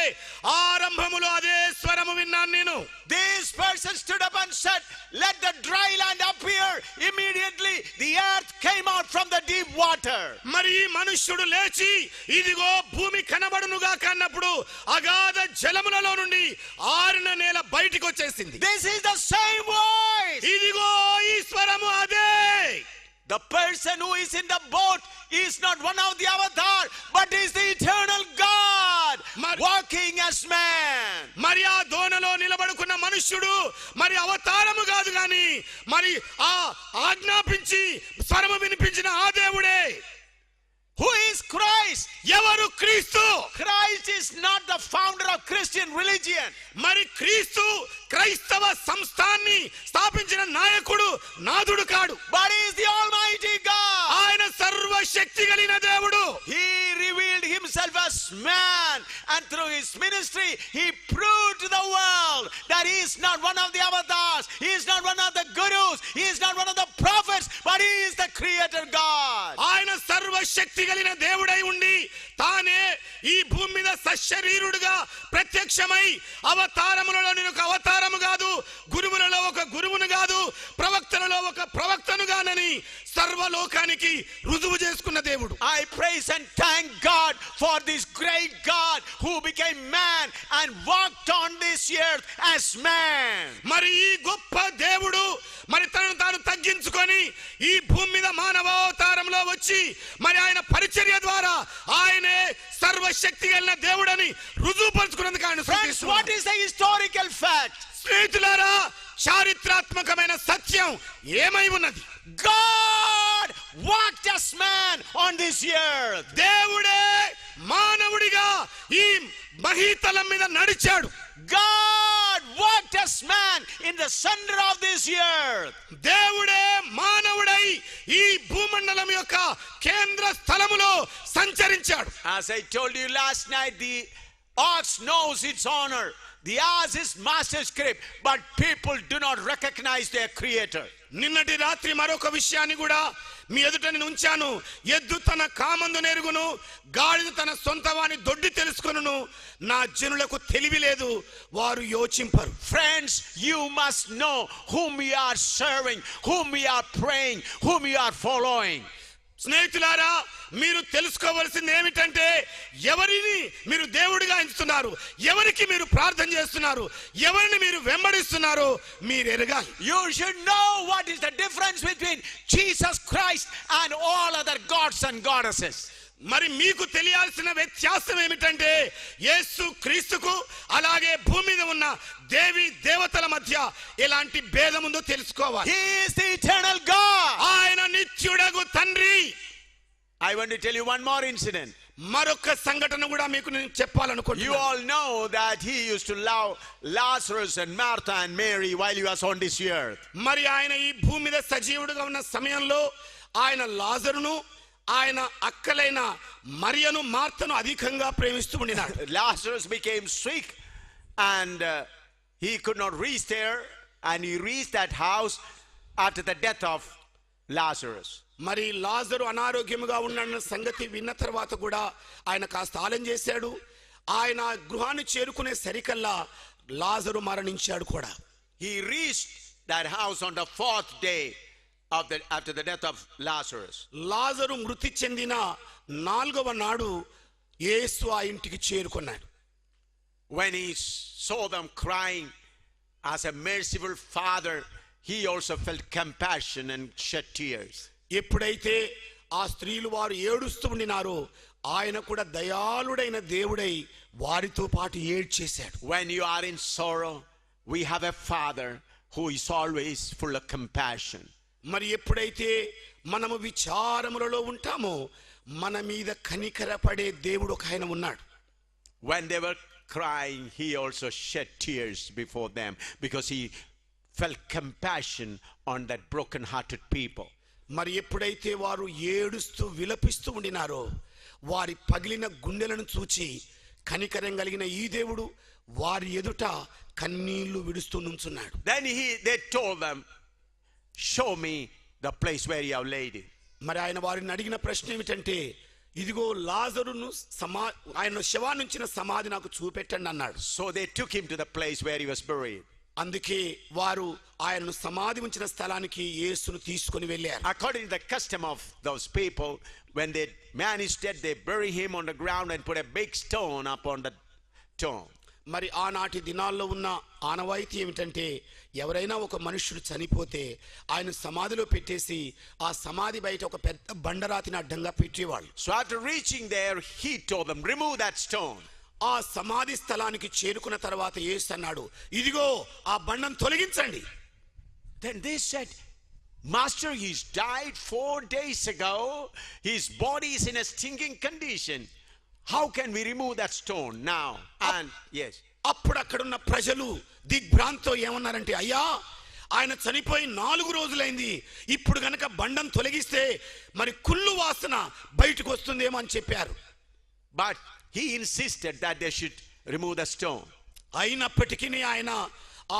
ఆరంభములో అదే స్వరము విన్నాను నేను. This person stood up and said, let the dry land appear. Immediately the earth came out from the deep water. మరి ఈ మనుష్యుడు లేచి ఇదిగో భూమి కనబడునుగా కన్నప్పుడు అగాధ జలములలో నుండి ఆరిన నేల బయటికి వచ్చేసింది. This is the same voice. ఇదిగో ఈ స్వరము అదే. The person who is in the boat is not one of the avatar, but is the eternal God walking as man. మరి ఆ దోణలో నిలబడుకున్న మనుష్యుడు మరి అవతారము కాదు గాని మరి ఆ ఆజ్ఞాపించి స్వరము వినిపించిన ఆ దేవుడే. Who is Christ? ఎవరు క్రీస్తు? Christ is not the founder of Christian religion. మరి క్రీస్తు క్రైస్తవ సంస్థాన్ని స్థాపించిన నాయకుడు, నాదుడు కాడు. But he is the Almighty God. ఆయన సర్వశక్తి కలిగిన దేవుడు. He revealed himself as man, and through his ministry he proved to the world that he is not one of the avatars, he is not one of the gurus, he is not one of the prophets, but he is the creator God. ఆయన సర్వశక్తి కలిగిన దేవుడై ఉండి తానే ఈ భూమి మీద సశరీరుడుగా ప్రత్యక్షమై అవతారములలో నేను ఒక అవతారము కాదు, గురువులలో ఒక గురువును కాదు, ప్రవక్తలలో ఒక ప్రవక్తను గానని సర్వలోకానికి రుజువు చేసుకున్న దేవుడు. I praise and thank God for this great God who became man and walked on this earth as man. మరి ఈ గొప్ప దేవుడు మరి తనను తాను తగ్గించుకొని ఈ భూమి మీద మానవ అవతారంలో వచ్చి మరి ఆయన పరిచర్య ద్వారా ఆయనే సర్వశక్తి కలిగిన దేవుడని రుజువుపరుచుకున్నందుకు ఆయన Friends, what is the historical fact? స్నేహితులారా, చారిత్రాత్మకమైన సత్యం ఏమై ఉన్నది? God walked as man on this earth. దేవుడే మానవుడిగా ఈ మహీతలం మీద నడిచాడు. God walked as man in the center of this earth. దేవుడే మానవుడై ఈ భూమండలం యొక్క కేంద్ర స్థలములో సంచరించాడు. As I told you last night, the ox knows its honor. The ass is master's grip, but people do not recognize their creator. నిన్నటి రాత్రి మరొక విషయాన్ని కూడా మీ ఎదుట నేను ఉంచాను. ఎద్దు తన కామందు నెరుగును, గాడిద తన సొంత వాని దొడ్డి తెలుసుకొనును, నా జనులకు తెలివి లేదు, వారు యోచింపరు. Friends, you must know whom we are serving, whom we are praying, whom we are following. స్నేహితులారా, మీరు తెలుసుకోవలసింది ఏమిటంటే ఎవరిని మీరు దేవుడిగా ఎంచుతున్నారు, ఎవరికి మీరు ప్రార్థన చేస్తున్నారు, ఎవరిని మీరు వెంబడిస్తున్నారో మీరు ఎరగాలి. You should know what is the difference between Jesus Christ and all other gods and goddesses. మరి మీకు తెలియాల్సిన వ్యత్యాసం ఏమిటంటే యేసు క్రీస్తుకు అలాగే భూమి మీద ఉన్న దేవి దేవతల మధ్య ఎలాంటి భేదం ఉందో తెలుసుకోవాలి. He is the eternal God. ఆయన నిత్యుడగు తండ్రి. I want to tell you one more incident. మరొక సంఘటన కూడా మీకు నేను You చెప్పాలనుకుంటున్నాను. all know that he used to love Lazarus and Martha and Mary while he was on this earth. మరి ఆయన ఈ భూమి మీద సజీవుడుగా ఉన్న సమయంలో ఆయన లాజరును ఆయన అక్కలైన మరియను మార్తను అధికంగా ప్రేమిస్తూ ఉండినాడు. Lazarus became sick and he could not reach there, and he reached that house after the death of Lazarus. మరి లాజరు అనారోగ్యముగా ఉన్న సంగతి విన్న తర్వాత కూడా ఆయన కాస్త ఆలస్యం చేశాడు. ఆయన గృహాన్ని చేరుకునే సరికల్లా లాజరు మరణించాడు కూడా. He reached that house on the 4th day after the death of Lazarus. లాజరు మృతి చెందిన 4వ నాడు యేసు ఆ ఇంటికి చేరుకున్నాడు. when he saw them crying as a merciful father, he also felt compassion and shed tears. ఎప్పుడైతే ఆ స్త్రీలు వారు ఏడుస్తూ ఉండినారో ఆయన కూడా దయాళుడైన దేవుడై వారితో పాటు ఏడ్చేశాడు. When you are in sorrow, we have a father who is always full of compassion. మరి ఎప్పుడైతే మనము విచారములలో ఉంటామో మన మీద కనికరపడే దేవుడు ఒక ఆయన ఉన్నాడు. When they were crying, he also shed tears before them because he felt compassion on that broken-hearted people. మరి ఎప్పుడైతే వారు ఏడుస్తూ విలపిస్తూ ఉండినారో వారి పగిలిన గుండెలను చూచి కనికరం కలిగిన ఈ దేవుడు వారి ఎదుట కన్నీళ్లు విడుస్తూ నుంచున్నాడు. Then they told them, show me the place where you have laid him. మరి ఆయన వారిని అడిగిన ప్రశ్న ఏమిటంటే ఇదిగో లాజరును ఆయన శవాన్నుంచిన సమాధి నాకు చూపెట్టండి అన్నాడు. So they took him to the place where he was buried. అందుకే వారు ఆయనను సమాధి ఉంచిన స్థలానికి యేసును తీసుకొని వెళ్ళారు. According to the custom of those people, when the man is dead, they bury him on the ground and put a big stone upon the tomb. మరి ఆనాటి దినాల్లో ఉన్న ఆనవాయితీ ఏమిటంటే ఎవరైనా ఒక మనుష్యుడు చనిపోతే ఆయన సమాధిలో పెట్టేసి ఆ సమాధి బయట ఒక పెద్ద బండరాతిని అడ్డంగా పెట్టేవాళ్ళు. So after reaching there, he told them, remove that stone. ఆ సమాధి స్థలానికి చేరుకున్న తర్వాత యేసు అన్నాడు, ఇదిగో ఆ బండను తొలగించండి. Then they said, Master, he's died 4 days ago. His body is in a stinking condition. How can we remove that stone now? And yes. అప్పుడు అక్కడున్న ప్రజలు దిగ్భ్రాంతో ఏమన్నారంటే, అయ్యా ఆయన చనిపోయి 4 రోజులైంది, ఇప్పుడు గనక బండను తొలగిస్తే మరి కుళ్ళు వాసన బయటకు వస్తుందేమో అని చెప్పారు. But he insisted that they should remove the stone. అయినప్పటికీ ఆయన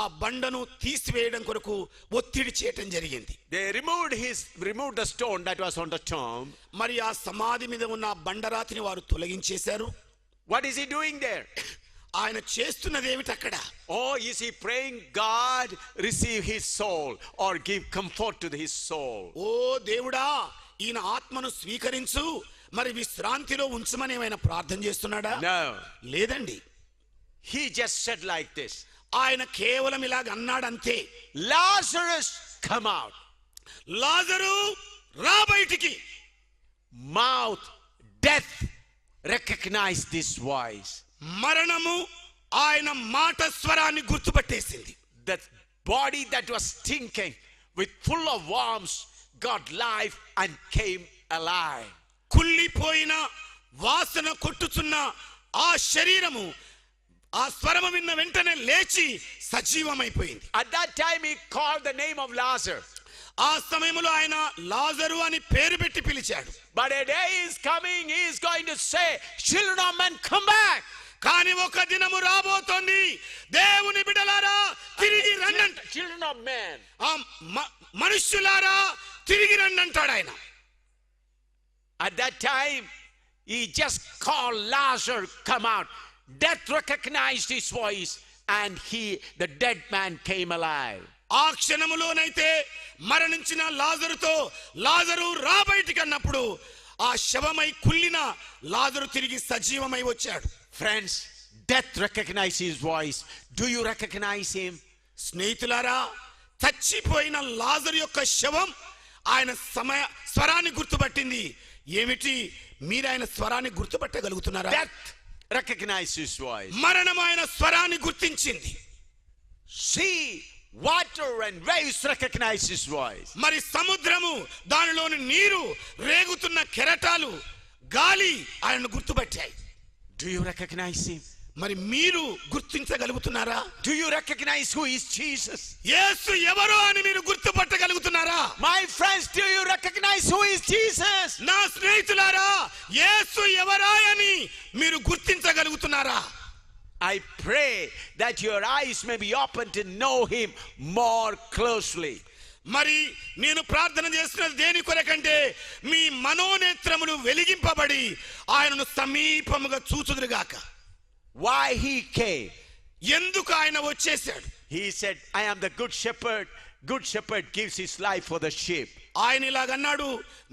ఆ బండను తీసివేయడం కొరకు ఒత్తిడి చేయటం జరిగింది. They removed the stone that was on the tomb. మరి ఆ సమాధి మీద ఉన్న బండరాతిని వారు తొలగించేశారు. What is he doing there? ఆయన చేస్తున్నది ఏమిటి అక్కడ? Oh, is he praying, God, receive his soul or give comfort to his soul? ఓ దేవుడా, ఈయన ఆత్మను స్వీకరించు, మరి విశ్రాంతిలో ఉంచమని ఏమైనా ప్రార్థన చేస్తున్నాడా? No. లేదండి. He just said like this. ఆయన కేవలం ఇలాగ అన్నాడు అంతే. Lazarus, come out. లాజరు రా బయటికి. Mouth, death, recognize this voice. మరణము ఆయన మాట స్వరాన్ని గుర్తుపట్టేసింది. The body that was stinking with full of worms got life and came alive. కుళ్ళిపోయిన వాసన కొట్టుచున్న ఆ శరీరము ఆ స్వరము విన్న వెంటనే లేచి సజీవమైపోయింది. At that time he called the name of Lazarus. ఆ సమయంలో ఆయన లాజరు అని పేరు పెట్టి పిలిచాడు. But a day is coming, he is going to say, children of men, come back. కానీ ఒక దినము రాబోతోంది, దేవుని బిడ్డలారా తిరిగి రండి. Children of men. మనుష్యులారా తిరిగి రండి అంటాడు ఆయన. At that time he just called Lazarus, come out. Death recognized his voice and the dead man came alive. ఆ క్షణములోనైతే మరణించిన లాజరుతో లాజరు రా బయటికి అన్నప్పుడు ఆ శవమై కుళ్ళిన లాజరు తిరిగి సజీవమై వచ్చాడు. Friends, death recognized his voice. Do you recognize him? స్నేహితులారా, చచ్చిపోయిన లాజరు యొక్క శవం ఆయన స్వరాన్ని గుర్తుపట్టింది. ఏమిటి, మీరు ఆయన స్వరాన్ని గుర్తుపట్టగలుగుతున్నారా? Death recognized his voice. మరణం ఆయన స్వరాన్ని గుర్తించింది. Sea, water and waves recognize his voice. మరి సముద్రము, దానిలోని నీరు, రేగుతున్న కెరటాలు, గాలి ఆయనను గుర్తుపట్టాయి. Do you recognize him? మరి మీరు గుర్తించగలుగుతున్నారా? Do you recognize who is Jesus? యేసు ఎవరో అని మీరు గుర్తుపట్టగలుగుతున్నారా? My friends, do you recognize who is Jesus? నా స్నేహితులారా, యేసు ఎవరా అని మీరు గుర్తించగలుగుతున్నారా? I pray that your eyes may be open to know him more closely. మరి నేను ప్రార్థన చేస్తున్నది దేని కొరకంటే మీ మనోనేత్రములు వెలిగింపబడి ఆయనను సమీపముగా చూచుదురుగాక. Why he came? ఎందుకు ఆయన వచ్చేసాడు? He said, I am the good shepherd. Good shepherd gives his life for the sheep. ఆయన ఇలాగన్నాడు,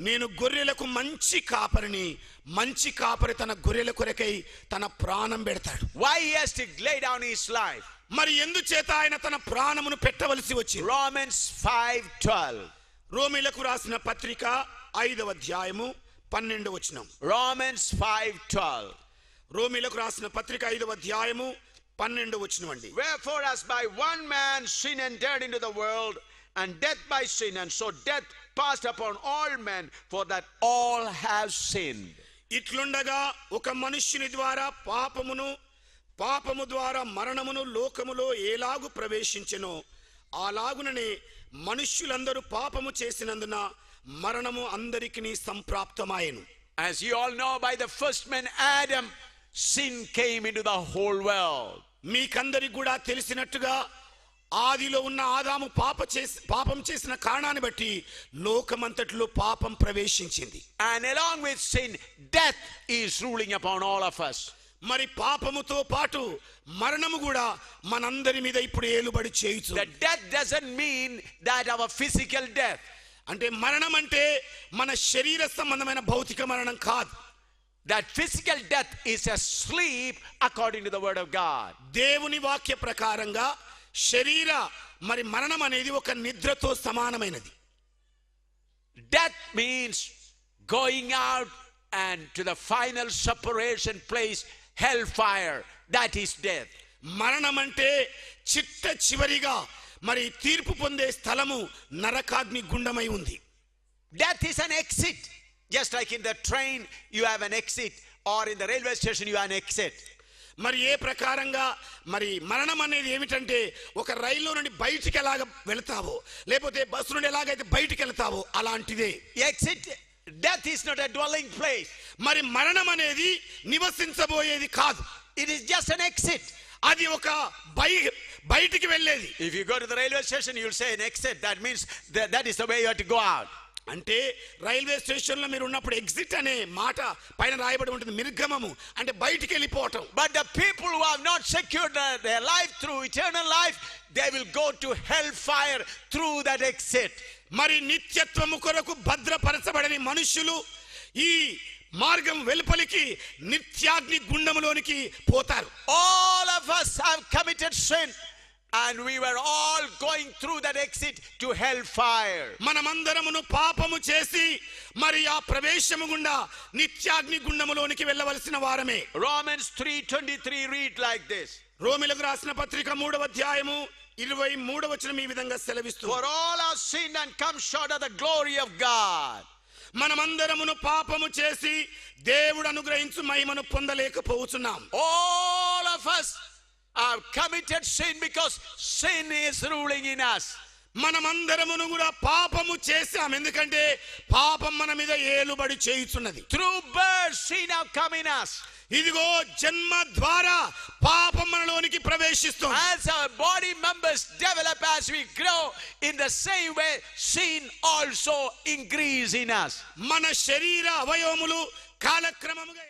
నేను గొర్రెలకు మంచి కాపరిని, మంచి కాపరి తన గొర్రెల కొరకై తన ప్రాణం పెడతాడు. Why he has to lay down his life? మరి ఎందుచేత ఆయన తన ప్రాణమును పెట్టవలసి వచ్చింది? Romans 5:12. రోమీలకు రాసిన పత్రిక 5వ అధ్యాయము 12వ వచనం. Romans 5:12. రోమీలకు రాసిన పత్రిక 5వ అధ్యాయము 12వ వచనం అండి. Wherefore as by one man sin entered into the world, and death by sin, and so death passed upon all men, for that all have sinned. ఇట్లుండగా ఒక మనుష్యుని ద్వారా పాపము ద్వారా మరణమును లోకములో ఎలాగు ప్రవేశించెనో అలాగుననే మనుష్యులందరూ పాపము చేసినందున మరణము అందరికిని సంప్రాప్తమాయెను. As you all know, by the first man Adam, sin came into the whole world. మీకందరికి కూడా తెలిసినట్టుగా ఆదిలో ఉన్న ఆదాము పాపం చేసిన కారణాన్ని బట్టి లోకమంతటిలో పాపం ప్రవేశించింది. And along with sin, death is ruling upon all of us. మరి పాపముతో పాటు మరణము కూడా మనందరి మీద ఇప్పుడు ఏలుబడి చేయుచు. The death doesn't mean that our physical death. అంటే మరణం అంటే మన శరీర సంబంధమైన భౌతిక మరణం కాదు. That physical death is a sleep according to the word of God. దేవుని వాక్య ప్రకారంగా శరీర మరి మరణం అనేది ఒక నిద్రతో సమానమైనది. Death means going out and to the final separation place, hellfire. That is death. మరణం అంటే చిట్ట చివరిగా మరి తీర్పు పొందే స్థలము నరకాగ్ని గుండమై ఉంది. Death is an exit. Just like in the train you have an exit, or in the railway station you have an exit. మరి ఏ ప్రకారంగా మరి మరణం అనేది ఏమిటంటే ఒక రైల్లో నుండి బయటికి ఎలాగ వెళ్తావో లేకపోతే బస్సు నుండి ఎలాగైతే బయటికి వెళ్తావో అలాంటిదే Exit. Death is not a dwelling place. మరి మరణం అనేది నివసించబోయేది కాదు. It is just an exit. అది ఒక బయటికి వెళ్ళేది. If you go to the railway station, you'll say an exit. That means that is the way you have to go out. అంటే railway station లో మీరు ఉన్నప్పుడు ఎగ్జిట్ అనే మాట పైన రాయబడి ఉంటుంది, నిర్గమము అంటే బయటికి వెళ్ళిపోవటం. But the people who have not secured their life through eternal life, they will go to hellfire through that exit. మరి నిత్యత్వము కొరకు భద్రపరచబడని మనుషులు ఈ మార్గం వెలుపలికి నిత్యాగ్ని గుండములోనికి పోతారు. All of us have committed sin, and we were all going through that exit to hellfire. మనమందరమును పాపము చేసి మరి ఆ ప్రవేశము గుండా నిత్యాగ్ని గుండములోనికి వెళ్ళవలసిన వారమే. Romans 3:23 read like this. రోమీలకు రాసిన పత్రిక 3వ అధ్యాయము 23వ వచనం ఈ విధంగా సెలవిస్తుంది. For all have sinned and come short of the glory of God. మనమందరమును పాపము చేసి దేవుడు అనుగ్రహించు మహిమను పొందలేకపోతున్నాం. All of us have committed sin because sin is ruling in us. మనమందరమును కూడా పాపము చేశాం, ఎందుకంటే పాపం మన మీద ఏలుబడి చేయుచున్నది. Through birth sin have come in us. ఇదిగో జన్మ ద్వారా పాపం మనలోనికి ప్రవేశిస్తుంది. As our body members develop, as we grow, in the same way sin also increase in us. మన శరీర అవయవములు కాలక్రమముగా